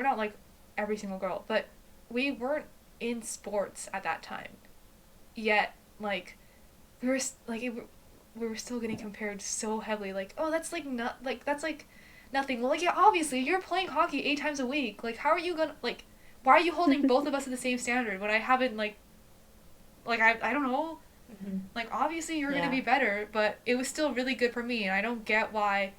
not like every single girl, but we weren't in sports at that time. Yet like we were like we were still getting compared so heavily. Like, oh, that's like not like that's like nothing. Well, like yeah, obviously you're playing hockey 8 times a week. Like, how are you gonna like? Why are you holding both of us to the same standard when I haven't like I don't know. Mhm. Like obviously you're gonna Yeah. be better, but it was still really good for me, and I don't get why.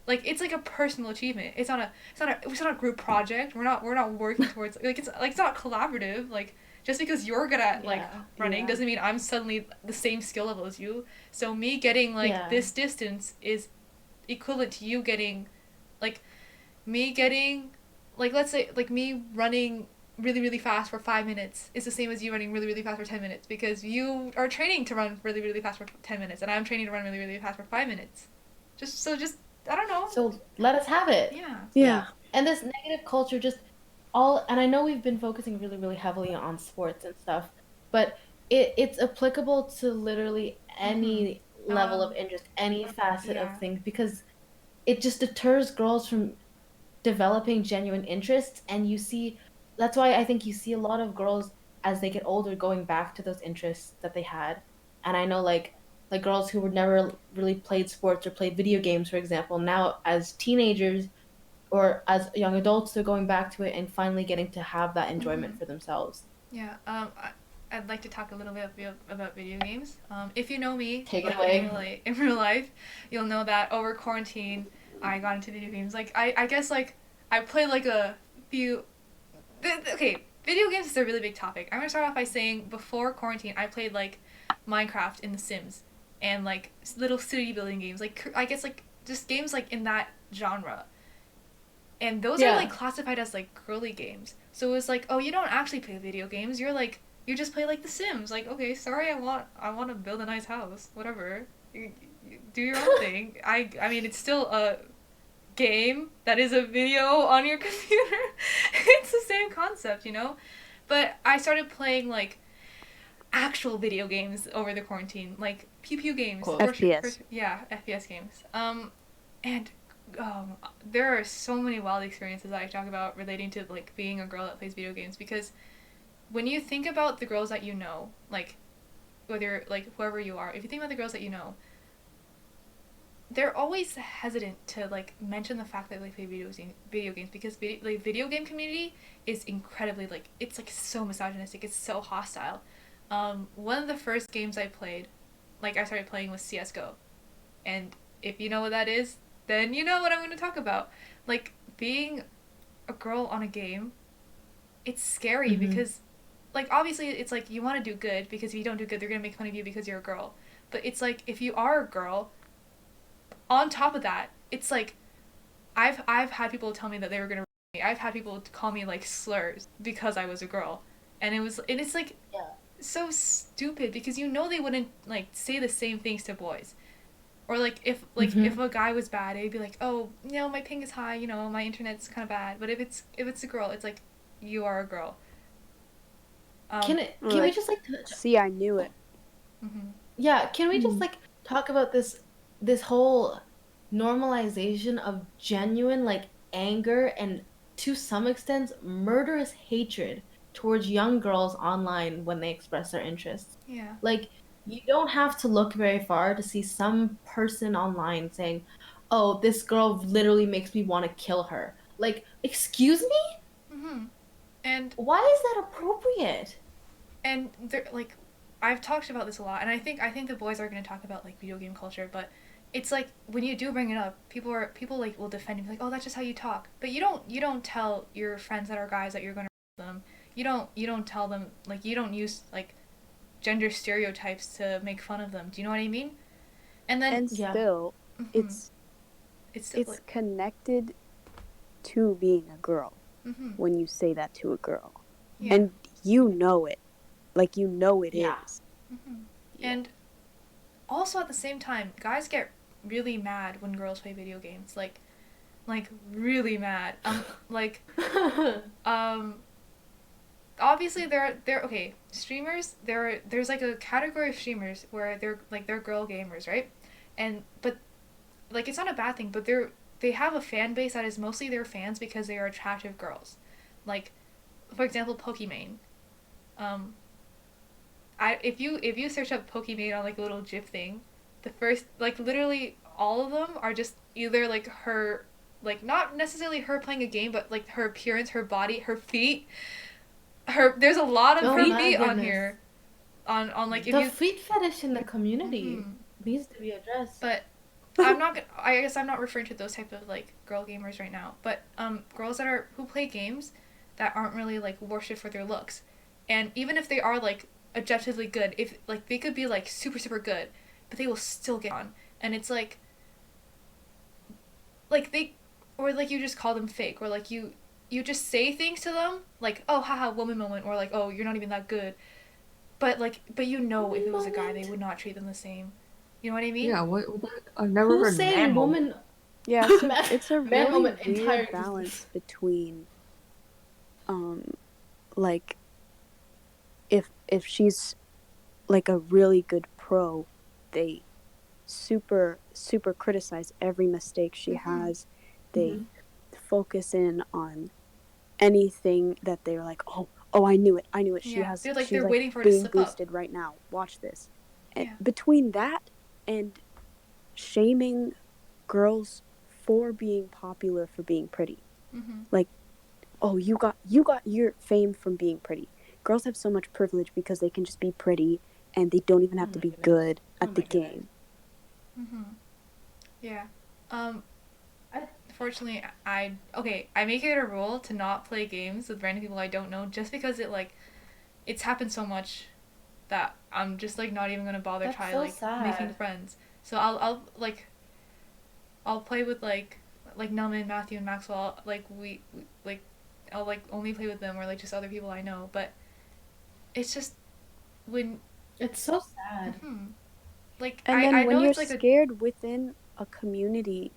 Like it's like a personal achievement. It's not a group project. We're not working towards it's not collaborative. Like just because you're good at like Yeah. running Yeah. doesn't mean I'm suddenly the same skill level as you. So me getting like Yeah. this distance is equivalent to you getting like me getting like let's say like me running really fast for 5 minutes is the same as you running really fast for 10 minutes because you are training to run really fast for 10 minutes and I'm training to run really fast for 5 minutes. Just I don't know. So let us have it. Yeah. Yeah. yeah, And this negative culture just all and I know we've been focusing really heavily on sports and stuff, but it's applicable to literally Mhm. any level of interest, any facet of Yeah. things because it just deters girls from developing genuine interests and you see that's why I think you see a lot of girls as they get older going back to those interests that they had. And I know like girls who were never really played sports or played video games, for example, now as teenagers or as young adults, they're going back to it and finally getting to have that enjoyment Mhm. for themselves. Yeah. I'd like to talk a little bit about video games. If you know me, Take it like away. in real life, you'll know that over quarantine, I got into video games. Like I guess like I played like a few. Okay, video games is a really big topic. I'm gonna start off by saying before quarantine, I played like Minecraft and The Sims, and like little city building games. Like I guess like just games like in that genre. And those are like Yeah. classified as like girly games. So it was like, oh, you don't actually play video games. You're like you just play like The Sims. Like, okay, sorry, I want to build a nice house. Whatever. You do your own thing. I mean, it's still a game that is a video on your computer. It's the same concept, you know? But I started playing like actual video games over the quarantine, like pew pew games, Cool. FPS. yeah, FPS games. And there are so many wild experiences that I talk about relating to like being a girl that plays video games, because when you think about the girls that you know, like whether like whoever you are, if you think about the girls that you know, they're always hesitant to like mention the fact that they play video games, because video game community is incredibly like, it's like so misogynistic, it's so hostile. One of the first games I played, like I started playing, was CS:GO, and if you know what that is, then you know what I'm going to talk about. Like being a girl on a game, it's scary because like obviously it's like you want to do good, because if you don't do good they're going to make fun of you because you're a girl. But it's like if you are a girl, on top of that, it's like I've had people tell me that they were gonna me. I've had people call me like slurs because I was a girl, and it's like Yeah. so stupid, because you know they wouldn't like say the same things to boys. Or like if a guy was bad, they'd be like, oh, you know, my ping is high, you know, my internet's kind of bad. But if it's a girl, it's like, you are a girl. Can we just like See, I knew it. Mm-hmm. yeah, can we just like talk about this whole normalization of genuine like anger and to some extent murderous hatred towards young girls online when they express their interests. Yeah. Like you don't have to look very far to see some person online saying, "Oh, this girl literally makes me want to kill her." Like, excuse me? Mm-hmm. And Why is that appropriate? they're like, I've talked about this a lot, and I think the boys are going to talk about like video game culture, but it's like when you do bring it up, people like will defend you, like, oh, that's just how you talk. But you don't tell your friends that are guys that you're going to them. You don't tell them, like, you don't use like gender stereotypes to make fun of them. Do you know what I mean? And then And Yeah. still, mhm, it's it's like connected to being a girl mhm, when you say that to a girl. yeah. And you know it. Like, you know it is. Yeah. Mhm. Yeah. And also at the same time, guys get really mad when girls play video games. Like really mad. Like um obviously they're okay, streamers, there's like a category of streamers where they're girl gamers, right? And but like it's not a bad thing, but they have a fan base that is mostly their fans because they are attractive girls. Like for example, Pokimane. Um if you search up Pokimane on like a little GIF thing, the first, like, literally all of them are just either like her, like not necessarily her playing a game, but like her appearance, her body, her feet. There's a lot of Oh her my feet on goodness. here. On like if The you feet fetish in the community mhm. needs to be addressed. But I guess I'm not referring to those type of like girl gamers right now, but girls who play games that aren't really like worshipped for their looks. And even if they are like objectively good, if like they could be like super super good, but they will still get on. And it's like they, or like you just call them fake, or like you just say things to them like, oh, haha, woman moment, or like, oh, you're not even that good. But you know, if it was a guy, they would not treat them the same. You know what I mean? Yeah, what I've never Who's heard man saying moment. woman Yeah, so man, it's a man really moment weird entire balance existence? between, like, if she's like a really good pro, they super criticize every mistake she has. They focus in on anything that they're like, oh, I knew it. Yeah, they're like, She's they're like waiting for her to being slip up. boosted right now. Watch this. And Yeah. between that and shaming girls for being popular for being pretty, Mm-hmm. like, oh, you got your fame from being pretty. Girls have so much privilege because they can just be pretty and they don't even have to be good at the game. Mm-hmm. Yeah. Fortunately, I make it a rule to not play games with random people I don't know, just because it's happened so much that I'm just like not even gonna bother That's try so like making sad. friends. So I'll play with like Nelman, Matthew, and Maxwell. Like we like I'll like only play with them, or like just other people I know. But it's just when It's so sad. like And I then when know you're it's like a scared within a community,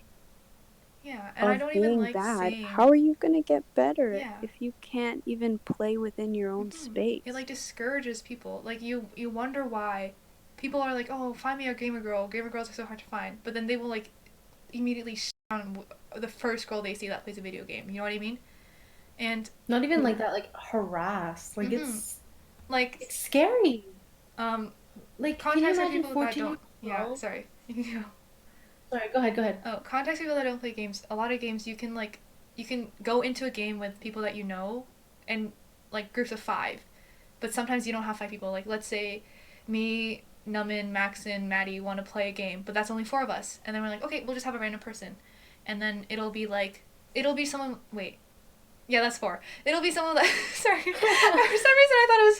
Yeah, and I of don't even being like bad, saying. how are you gonna get better Yeah. if you can't even play within your own space? It like discourages people. Like you wonder why people are like, oh, find me a gamer girl. Gamer girls are so hard to find, but then they will like immediately down the first girl they see that plays a video game. You know what I mean? And Not even Yeah. like that, like harass. Like mm-hmm. Like it's scary. um Like, can you context for imagine people that 14 don't. year Yeah, girl? sorry. Sorry, go ahead, go ahead. Oh, context people that don't play games. A lot of games you can go into a game with people that you know, and like groups of 5, but sometimes you don't have 5 people. Like let's say me, Numin, Maxon, Maddie want to play a game, but that's only 4 of us, and then we're like, okay, we'll just have a random person, and then it'll be someone. Wait, yeah, that's 4. It'll be someone that. Sorry, for some reason I thought it was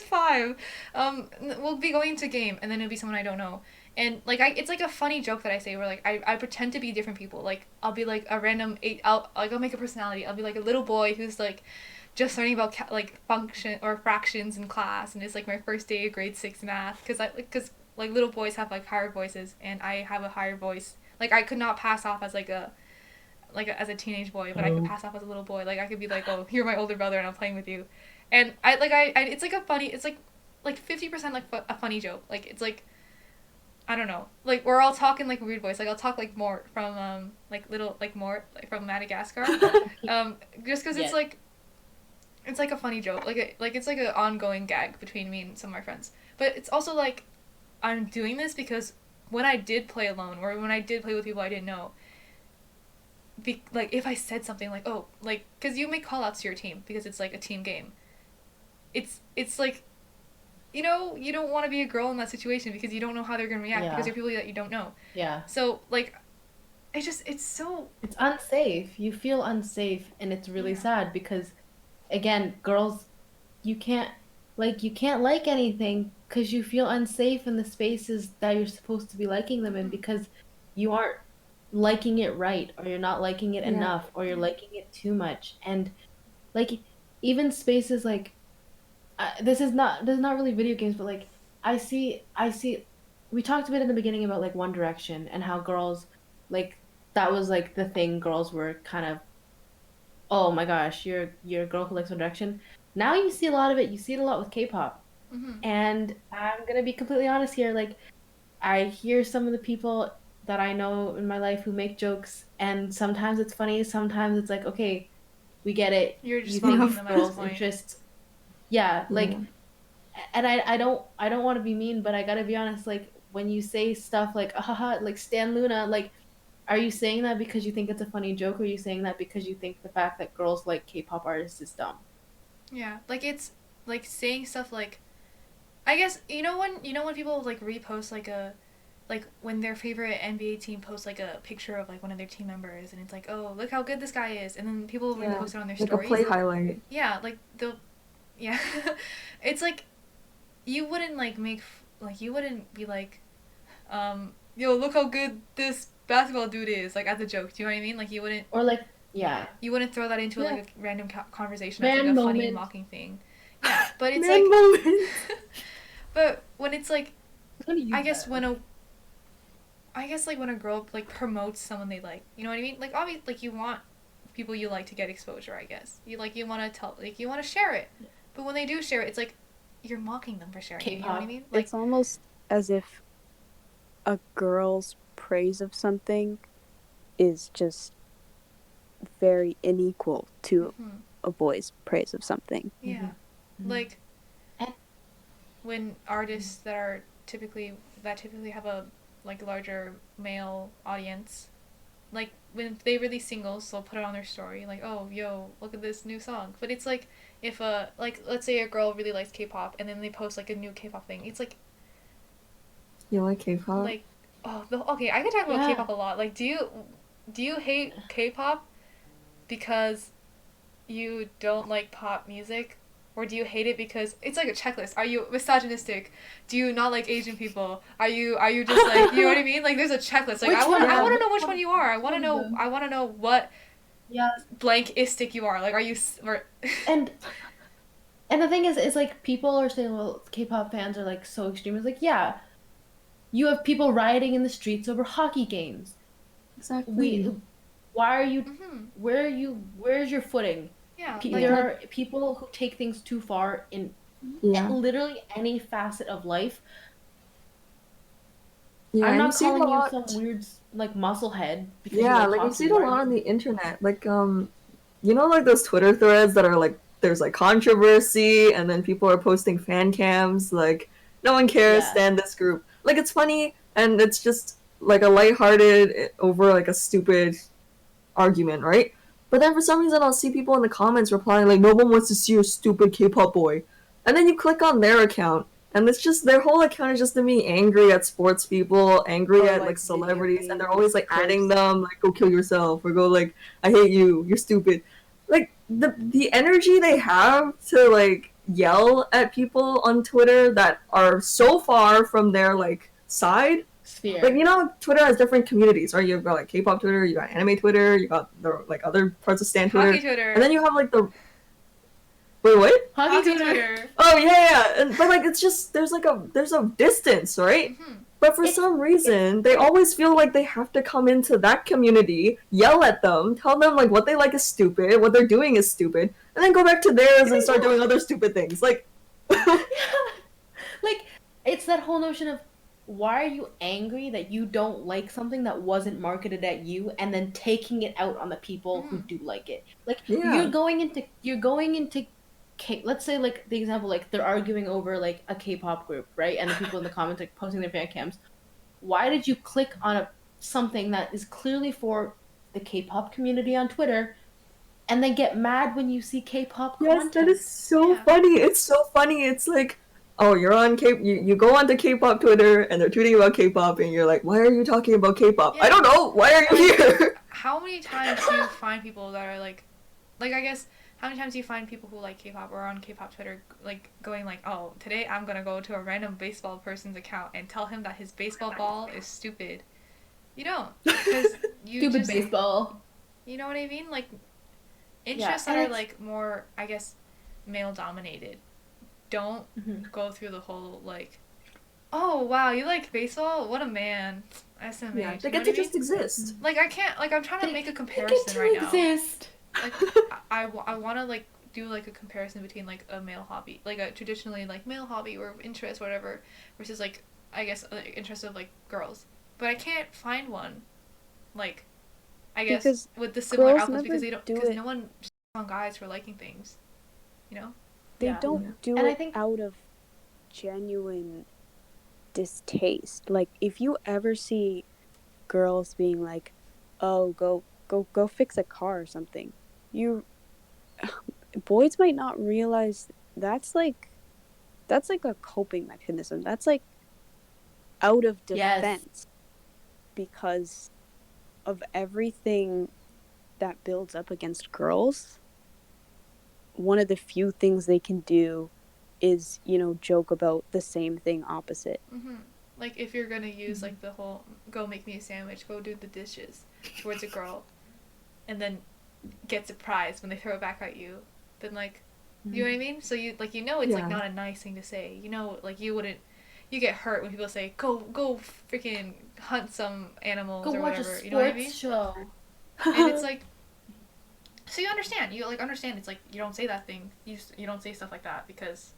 5. We'll be going to game, and then it'll be someone I don't know, and like it's like a funny joke that I say where like I pretend to be different people. Like I'll be like a random 8. I'll make a personality. I'll be like a little boy who's like just learning about like function or fractions in class, and it's like my first day of grade 6 math because like little boys have like higher voices, and I have a higher voice. Like I could not pass off as as a teenage boy, but I could pass off as a little boy. Like I could be like, oh, you're my older brother, and I'm playing with you, and I it's like a funny. It's like 50% like a funny joke. Like it's like I don't know. Like we're all talking like weird voice. Like I'll talk like more from like little like more like from Madagascar, just because Yeah. it's like a funny joke. It's like an ongoing gag between me and some of my friends. But it's also like I'm doing this because when I did play alone or when I did play with people I didn't know, like if I said something like oh like because you make call outs to your team because it's like a team game. It's like you don't want to be a girl in that situation because you don't know how they're gonna react because Yeah. they're people that you don't know. Yeah. So like it's so It's unsafe. You feel unsafe, and it's really yeah. sad because, again, girls, you can't like anything because you feel unsafe in the spaces that you're supposed to be liking them in Mm-hmm. because you aren't liking it right, or you're not liking it Yeah. enough, or you're liking it too much. And like even spaces like this is not really video games, but like I see we talked a bit in the beginning about like One Direction and how girls like that was like the thing girls were kind of, oh my gosh, you're a girl who likes One Direction. Now you see a lot of it. You see it a lot with K-pop. Mm-hmm. And I'm gonna be completely honest here. Like I hear some of the people that I know in my life who make jokes, and sometimes it's funny, sometimes it's like, okay, we get it. You're You just think mocking it's them at this girls' point. interests. Yeah, Yeah. like, and I don't want to be mean, but I gotta be honest. Like when you say stuff like, haha, like Stan Luna, like, are you saying that because you think it's a funny joke, or are you saying that because you think the fact that girls like K-pop artists is dumb? Yeah, like it's like saying stuff like I guess you know when people like repost like when their favorite NBA team posts like a picture of like one of their team members and it's like oh look how good this guy is and then people Yeah. repost it on their Like a stories. play highlight. Yeah, like they'll yeah, it's like you wouldn't like you wouldn't be like yo look how good this basketball dude is like as a joke. Do you know what I mean? Like Or like, yeah, you wouldn't throw that into yeah, like a random conversation as like man a funny moment. mocking thing. Yeah, but it's like Man moment. but when it's like I'm gonna use I guess that. when a I guess like when a girl like promotes someone they like, you know what I mean? Like obviously like you want people you like to get exposure, I guess. You want to tell like you want to share it. But when they do share it, it's like you're mocking them for sharing it, you know what I K-pop. mean? Like It's almost as if a girl's praise of something is just very unequal to mhm, a boy's praise of something. yeah. Mhm. Like And when artists that typically have a like larger male audience like when they release singles they'll put it on their story like oh yo look at this new song but it's like if like let's say a girl really likes K-pop and then they post like a new K-pop thing it's You like K-pop? like okay I can talk about yeah, K-pop a lot like do you hate K-pop because you don't like pop music or do you hate it because it's like a checklist are you misogynistic do you not like Asian people are you just like you know what I mean like there's a checklist like which one? I Yeah, want to know which which one? one you are Which one of them? I want to know what Yeah, blank-istic you are like are you or and the thing is like people are saying, well, K-pop fans are like so extreme. It's like, yeah, you have people rioting in the streets over hockey games. We Exactly. Why are you? Mhm. Where's your footing? Yeah, There like are people who take things too far in Yeah. literally any facet of life. Yeah, I'm and you not see it a calling you some lot. weird like musclehead because you Yeah, like like you see hockey. it a Why are lot you? on the internet. Like you know, like those Twitter threads that are like there's like controversy and then people are posting fan cams like no one cares, Yeah. stand this group. Like it's funny and it's just like a lighthearted over like a stupid argument, right? But then for some reason I'll see people in the comments replying like no one wants to see your stupid K-pop boy. And then you click on their account and it's just their whole account is just them being angry at sports people, angry Or at like like video celebrities, and they're game always like adding clips. them like go kill yourself or go like I hate you, you're stupid. Like the energy they have to like yell at people on Twitter that are so far from their like side, like Sphere. you know Twitter has different communities, right? You've got like K-pop Twitter, you got anime Twitter, you got the like other parts of Stan hockey Twitter, and Twitter. then you have like the wait what? Hockey Hockey Twitter. Twitter. Oh yeah, and, but like it's just there's a distance, right? Mhm. But for It's some reason, they always feel like they have to come into that community, yell at them, tell them like what they like is stupid, what they're doing is stupid, and then go back to theirs and start doing other stupid things. Like, Yeah. Like it's that whole notion of why are you angry that you don't like something that wasn't marketed at you and then taking it out on the people who Mhm. do like it. Like yeah, you're going into let's say like the example like they're arguing over like a K-pop group, right? And the people in the comments like posting their fan cams. Why did you click on something that is clearly for the K-pop community on Twitter and then get mad when you see K-pop yes, that is content? so Yeah. funny. It's so funny. It's like, oh, you're on K, you go onto K-pop Twitter and they're tweeting about K-pop, and you're like, why are you talking about K-pop? I Yeah. don't know. Why are you Like, here? how many times do you find people that are like I guess how many times do you find people who like K-pop or on K-pop Twitter like going like, oh, today I'm gonna go to a random baseball person's account and tell him that his baseball ball is stupid. You don't, because you Stupid just, baseball. you know what I mean? Like Yeah, interests that and are it's like more, I guess, male dominated. Don't Mhm. go through the whole like, oh wow, you like baseball? What a man. SMH. Yeah, they You know get what to I mean? just exist. Like I can't like I'm trying to make a they get comparison to right now. exist. Like I want to like do like a comparison between like a male hobby, like a traditionally like male hobby or interest whatever, versus like I guess interest of like girls. But I can't find one like I guess Because with the similar girls outlets never because they don't do because it. no one on guys for liking things, you know? They Yeah. don't Yeah. do And I it think out of genuine distaste. Like if you ever see girls being like, "Oh, go fix a car or something," you boys might not realize that's like a coping mechanism. That's like out of yes. defense because of everything that builds up against girls. One of the few things they can do is, you know, joke about the same thing opposite. Mm-hmm. Like if you're gonna use like the whole go make me a sandwich, go do the dishes towards a girl, and then get surprised when they throw it back at you, then like, you know what I mean? So you like it's like Yeah. not a nice thing to say. You know, like you wouldn't. You get hurt when people say go freaking hunt some animals Go or watch whatever. a You know what I mean? sports show. And it's like, so you understand. You like understand. It's like you don't say that thing. You don't say stuff like that because,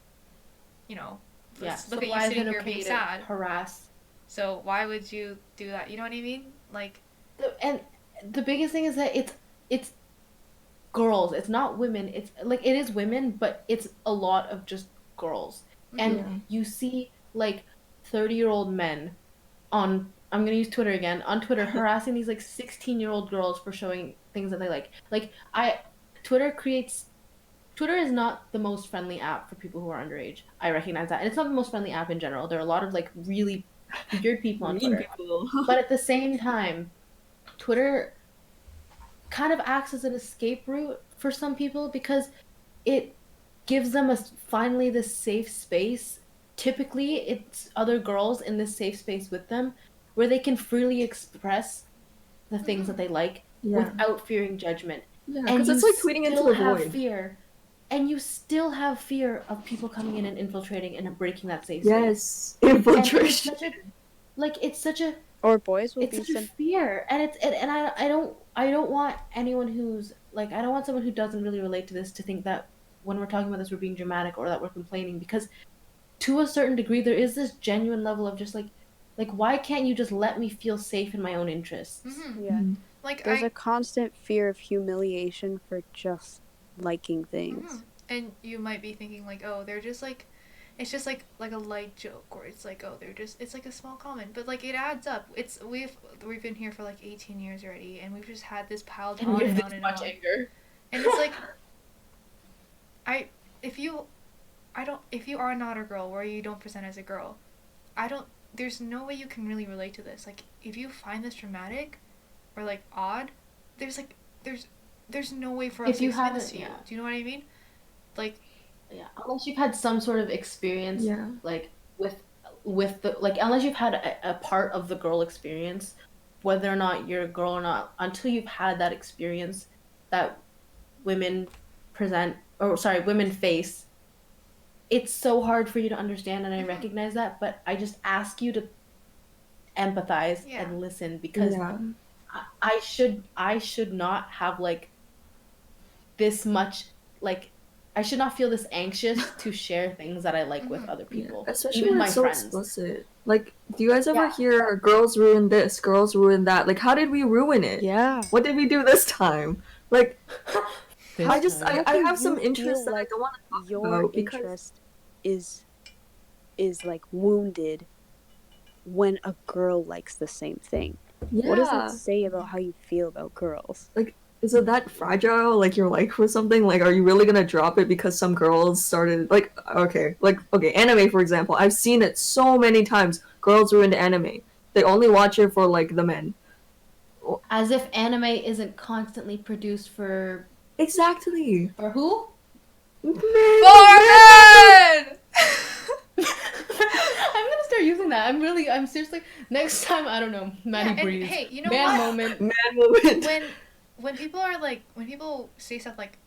you know, Yeah. look So at you why is sitting it here okay being to sad. harass? So why would you do that? You know what I mean? Like, And the biggest thing is that it's girls. It's not women. It's like it is women, but it's a lot of just girls. And Yeah. you see like 30-year-old men on I'm gonna use Twitter again on Twitter harassing these like 16-year-old girls for showing things that they like. Like I Twitter creates Twitter is not the most friendly app for people who are underage. I recognize that. And it's not the most friendly app in general. There are a lot of like really weird people on Mean Twitter. people. But at the same time, Twitter kind of acts as an escape route for some people because it gives them finally this safe space. Typically, it's other girls in this safe space with them where they can freely express the things that they like Yeah. without fearing judgment. Yeah, And because you it's like tweeting into still the have void. fear. And you still have fear of people coming in and infiltrating and breaking that safe space. Yes, And it's infiltration. like Or boys will it's be such a fear, and I don't want anyone who's like, I don't want someone who doesn't really relate to this to think that when we're talking about this we're being dramatic or that we're complaining, because to a certain degree there is this genuine level of just like why can't you just let me feel safe in my own interests? Yeah. Like There's a constant fear of humiliation for just liking things. and you might be thinking like, oh, they're just like, it's just like a light joke, or it's like, oh, they're just, it's like a small comment, but like it adds up. It's we've been here for like 18 years already, and we've just had this piled And on we have and this on and much on. anger. And it's like, I if you I don't if you are not a girl, or you don't present as a girl, I don't there's no way you can really relate to this. Like, if you find this dramatic or like odd, there's like there's no way for us If to you explain this haven't, to you. yeah. Do you know what I mean? Like, Yeah, unless you've had some sort of experience, Yeah. like with the like, unless you've had a part of the girl experience, whether or not you're a girl or not, until you've had that experience that women present, or sorry, women face, it's so hard for you to understand, and I recognize that, but I just ask you to empathize Yeah. and listen, because Yeah. I should not have like this much, like I should not feel this anxious to share things that I like with other Yeah. people, Especially even when my it's so friends. explicit. Like, do you guys ever Yeah. hear girls ruin this, girls ruin that? Like, how did we ruin it? Yeah. What did we do this time? Like, This I just time. I How have can some you interests feel that I like don't want to talk your about because interest is like wounded when a girl likes the same thing? What does that yeah, say about how you feel about girls? like, is it that fragile? Like your like for something? Like, are you really gonna drop it because some girls started like anime for example? I've seen it so many times. Girls ruined anime. They only watch it for like the men. As if anime isn't constantly produced Exactly. for who? Men, for men! men. I'm gonna start using that. I'm seriously, next time, I don't know, Maddie And Breeze. hey, you know Man what? moment. Man moment. When people are like, when people say stuff like,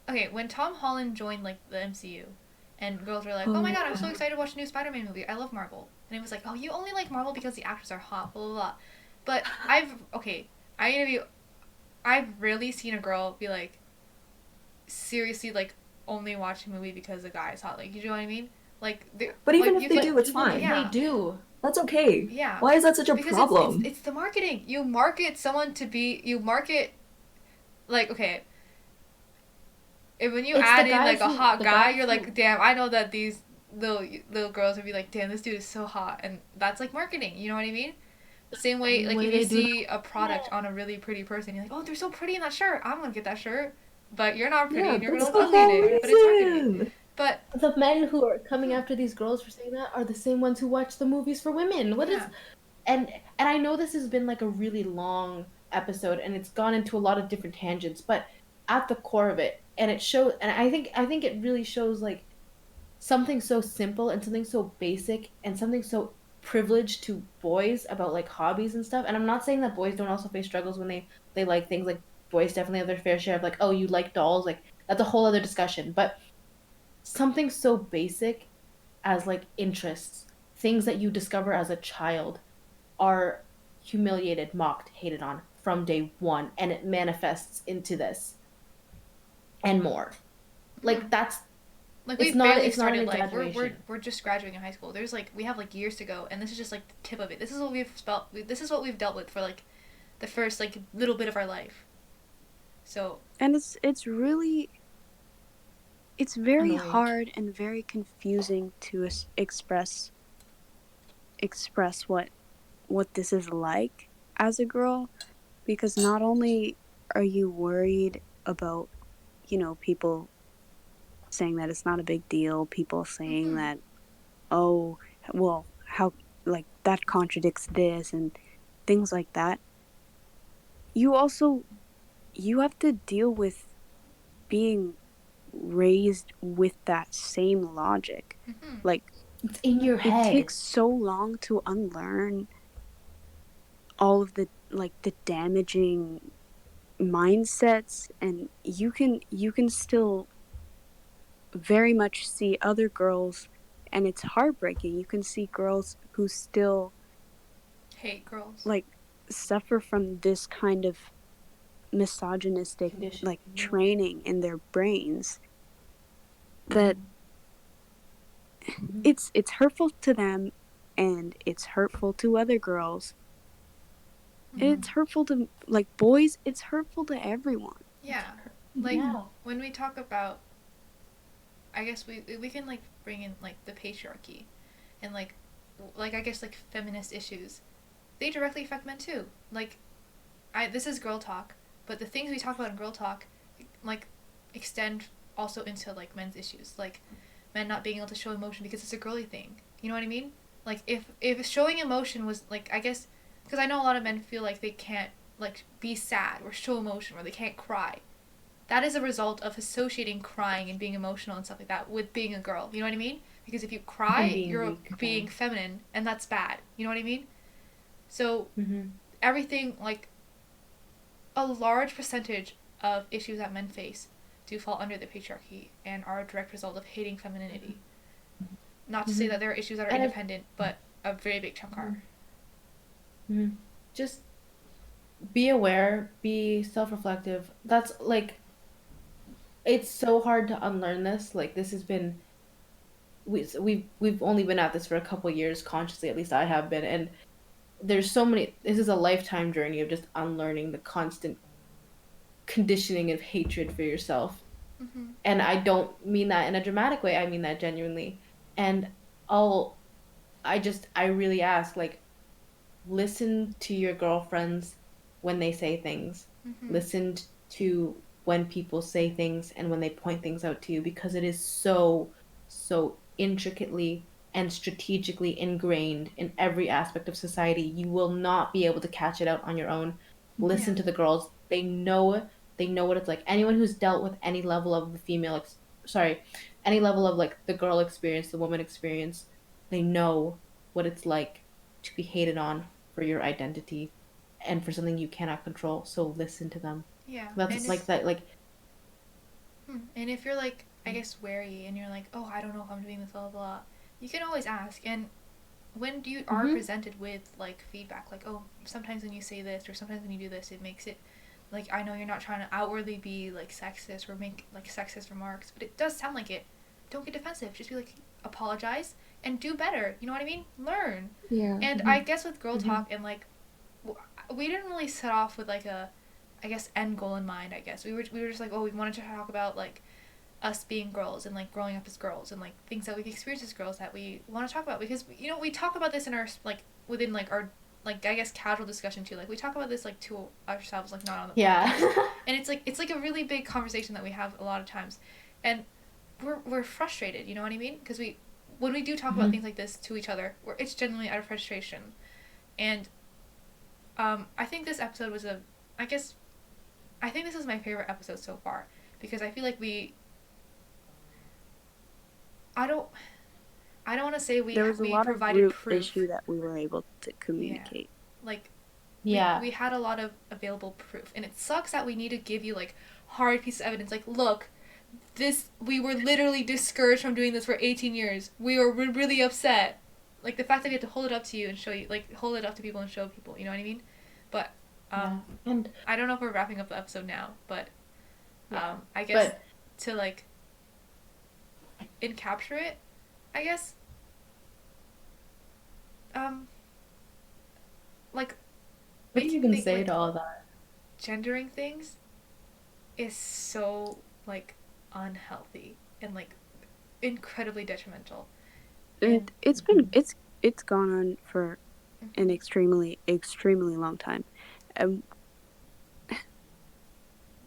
okay, when Tom Holland joined like the MCU, and girls were like, oh my god, I'm so excited to watch a new Spider-Man movie. I love Marvel. And it was like, oh, you only like Marvel because the actors are hot, blah blah blah. But I've rarely seen a girl be like, seriously, like, only watch a movie because the guy is hot. Like, you know what I mean? Like, But even like, if they do, it's fine. Yeah. They do. That's okay. Yeah. Why is that such a Because problem? it's the marketing. You market someone to be. You market, like, okay. If when you It's add the in guy like a who- hot the guy, guy you're who- like, damn, I know that these little girls would be like, damn, this dude is so hot, and that's like marketing. You know what I mean? The same way, like, Way if they you do see a product on a really pretty person, you're like, oh, they're so pretty in that shirt. I'm gonna get that shirt. But you're not pretty, Yeah, and you're that's gonna look the ugly in whole it. But it's marketing. reason. But The men who are coming after these girls for saying that are the same ones who watch the movies for women. What is? Yeah. And I know this has been like a really long episode, and it's gone into a lot of different tangents, but at the core of it, and it shows, and I think it really shows like something so simple and something so basic and something so privileged to boys about like hobbies and stuff. And I'm not saying that boys don't also face struggles when they like things. Like, boys definitely have their fair share of like, oh, you like dolls, like that's a whole other discussion. But something so basic as like interests, things that you discover as a child, are humiliated, mocked, hated on from day one, and it manifests into this and more. Like, that's like, it's we not barely it's not an started life. exaggeration. We're just graduating high school. There's like, we have like years to go, and this is just like the tip of it. This is what this is what we've dealt with for like the first like little bit of our life. So, And it's really very Annoying. hard and very confusing to express what this is like as a girl, because not only are you worried about, you know, people saying that it's not a big deal, people saying that, oh, well, how, like, that contradicts this and things like that. You have to deal with being raised with that same logic. Like, It's in your head. it takes so long to unlearn all of the damaging mindsets, and you can still very much see other girls, and it's heartbreaking. You can see girls who still hate girls. like suffer from this kind of misogynistic Condition. like training in their brains that it's hurtful to them, and it's hurtful to other girls, and it's hurtful to like boys. It's hurtful to everyone. Yeah. Like Yeah. when we talk about, I guess we can like bring in like the patriarchy and like I guess like feminist issues. They directly affect men too. Like this is girl talk, but the things we talk about in girl talk like extend also into like men's issues. Like men not being able to show emotion because it's a girly thing. You know what I mean? Like if showing emotion was like, I guess, because I know a lot of men feel like they can't like be sad or show emotion, or they can't cry. That is a result of associating crying and being emotional and stuff like that with being a girl. You know what I mean? Because if you cry, being you're weak, being feminine, and that's bad. You know what I mean? So everything, like a large percentage of issues that men face do fall under the patriarchy and are a direct result of hating femininity. Not to say that there are issues that are independent, but a very big chunk are. Just be aware, be self-reflective. That's like, it's so hard to unlearn this. Like, this has been, we've only been at this for a couple years consciously, at least I have been, and there's so many, this is a lifetime journey of just unlearning the constant conditioning of hatred for yourself. And I don't mean that in a dramatic way, I mean that genuinely. And I really ask, like, listen to your girlfriends when they say things. Listen to when people say things and when they point things out to you, because it is so, so intricately and strategically ingrained in every aspect of society. You will not be able to catch it out on your own. Listen to the girls. They know what it's like. Anyone who's dealt with any level of the any level of like the girl experience, the woman experience, they know what it's like to be hated on for your identity and for something you cannot control. So listen to them. Yeah. That's and like if, that, like, and if you're like, I guess, wary and you're like, oh, I don't know if I'm doing this, blah, blah, blah, you can always ask. And when you are presented with like feedback, like, oh, sometimes when you say this or sometimes when you do this, it makes it like, I know you're not trying to outwardly be like sexist or make like sexist remarks, but it does sound like it. Don't get defensive. Just be like, apologize and do better. You know what I mean? Learn. Yeah. And I guess with girl talk and like, we didn't really set off with like a, I guess, end goal in mind. I guess we were just like, oh, we wanted to talk about like us being girls and like growing up as girls and like things that we've experienced as girls that we want to talk about, because you know we talk about this in our like within like our like, I guess, casual discussion too. Like we talk about this like to ourselves, like not on the podcast. And it's like a really big conversation that we have a lot of times, and we're frustrated. You know what I mean? Because when we do talk about things like this to each other, it's genuinely out of frustration. And I think this episode was I think this is my favorite episode so far, because I feel like I don't want to say there was a lot of provided root proof. issue that we were able to communicate. Yeah. Like, yeah, we had a lot of available proof, and it sucks that we need to give you like hard pieces of evidence. Like, look, we were literally discouraged from doing this for 18 years. We were really upset. Like the fact that we have to hold it up to you and show you, like hold it up to people and show people. You know what I mean? But and I don't know if we're wrapping up the episode now, but I guess to like encapture it, I guess. Like, what you can say to all that? Gendering things is so like unhealthy and like incredibly detrimental. And it's gone on for an extremely long time.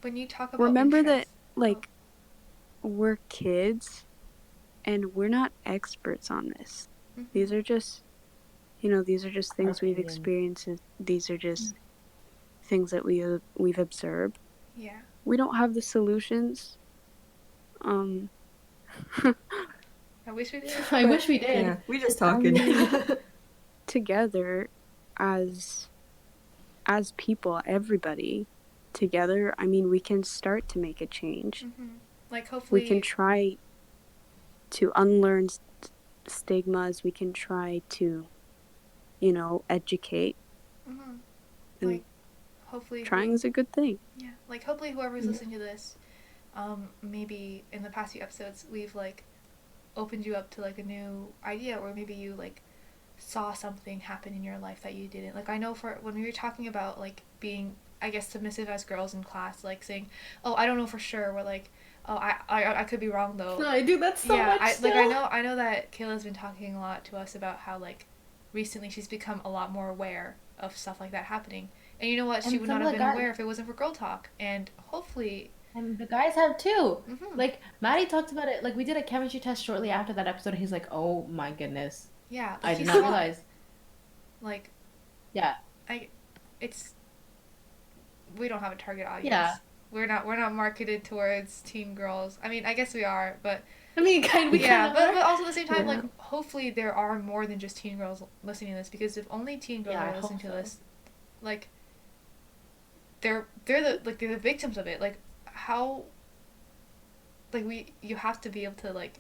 When you talk about remember that like we're kids and we're not experts on this. These are just things we've experienced. These are just things that we've observed. Yeah. We don't have the solutions. I wish we did. I wish we did. Yeah, we just talking. Together as people, everybody together, I mean, we can start to make a change. Like, hopefully we can try to unlearn stigmas. We can try to, educate And like, hopefully trying is a good thing. Yeah, like hopefully whoever's listening to this, maybe in the past few episodes we've like opened you up to like a new idea, or maybe you like saw something happen in your life that you didn't. Like I know for when we were talking about like being, I guess, submissive as girls in class, like saying, "Oh, I don't know for sure," we're like, "Oh, I could be wrong though." No, I do that so Yeah, much I still. like I know that Kayla's been talking a lot to us about how like recently she's become a lot more aware of stuff like that happening. And you know what? She And would some not of have the been guys, aware if it wasn't for Girl Talk. And hopefully, and the guys have too. mm-hmm, Like Maddie talked about it. Like we did a chemistry test shortly after that episode, and he's like, "Oh my goodness, yeah, I like did he not saw it. realize." Like Yeah, it's we don't have a target audience. yeah. We're not marketed towards teen girls. I mean, I guess we are, but I mean, we yeah, kind of but are. also at the same time, Yeah. like hopefully there are more than just teen girls listening to this, because if only teen girls Yeah, I are listening hope to so. this, like they're the victims of it. Like how like you have to be able to like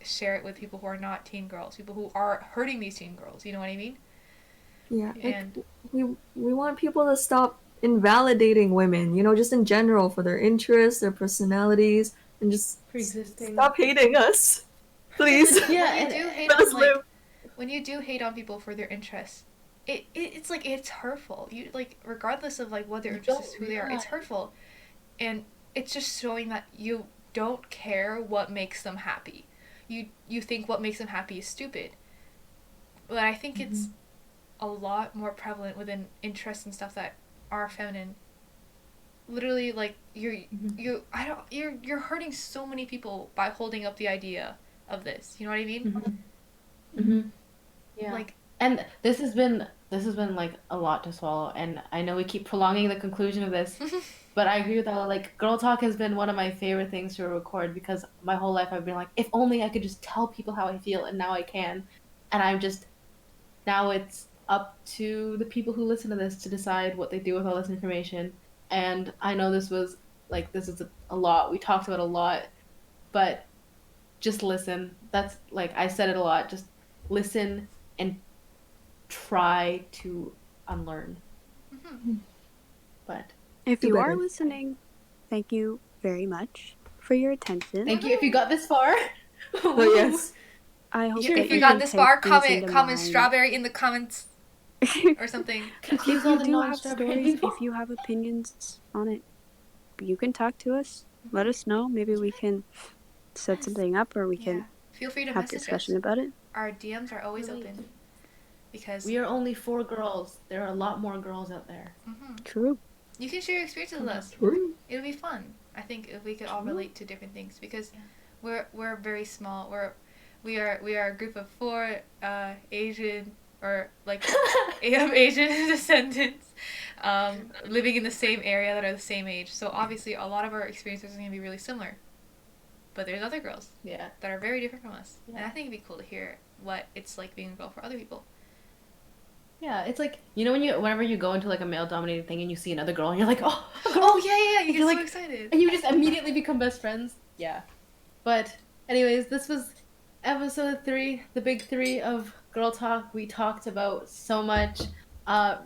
share it with people who are not teen girls, people who are hurting these teen girls. You know what I mean? Yeah, And like we want people to stop invalidating women, you know, just in general for their interests, their personalities, and just Pre-existing. stop hating us. Please. Yeah, when you and do hate Let on us like live. when you do hate on people for their interests, it's like it's hurtful. You like regardless of like what their you interest don't is, who they are, realize. it's hurtful, and it's just showing that you don't care what makes them happy. You think what makes them happy is stupid, but I think it's a lot more prevalent within interests and stuff that are feminine. Literally, like you're hurting so many people by holding up the idea of this. You know what I mean? Mm-hmm. Yeah. Like And this has been like a lot to swallow, and I know we keep prolonging the conclusion of this, but I agree with that. Like, Girl Talk has been one of my favorite things to record because my whole life I've been like, if only I could just tell people how I feel, and now I can. And now it's up to the people who listen to this to decide what they do with all this information. And I know this is a lot. We talked about a lot, but just listen. That's like I said it a lot. Just listen and try to unlearn. mhm. But If Do you better. are listening, thank you very much for your attention. thank you if you got this far. But yes. I hope Yeah, that if you you got can this take far, these comment into comment mind. strawberry in the comments or something. Confuse If all you the do have non-strawberry stories, people. if you have opinions on it, you can talk to us. Let us know. Maybe we can set Yes. something up, or we Yeah. can Feel free to have message discussion us. about it. Our DMs are always Really. open because We are only 4 girls. There are a lot more girls out there. True. you can share your experiences with us. True. It'll be fun. I think if we could all relate to different things, because we're very small. We are a group of 4 Asian or like Asian descendants living in the same area that are the same age. So obviously a lot of our experiences are going to be really similar. But there's other girls Yeah. that are very different from us. And Yeah. I think it'd be cool to hear what it's like being a girl for other people. Yeah, it's like whenever you go into like a male-dominated thing and you see another girl and you're like, oh, a girl, Oh yeah, you And get you're so like- excited. and you just immediately become best friends. Yeah. But anyways, this was episode 3, the big 3 of Girl Talk. We talked about so much.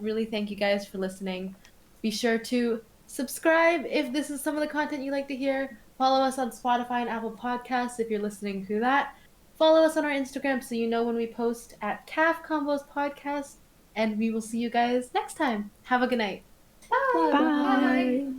Really thank you guys for listening. Be sure to subscribe if this is some of the content you like to hear. Follow us on Spotify and Apple Podcasts if you're listening through that. Follow us on our Instagram so you know when we post at Calf Combos Podcast. And we will see you guys next time. Have a good night. Bye. Bye. Bye.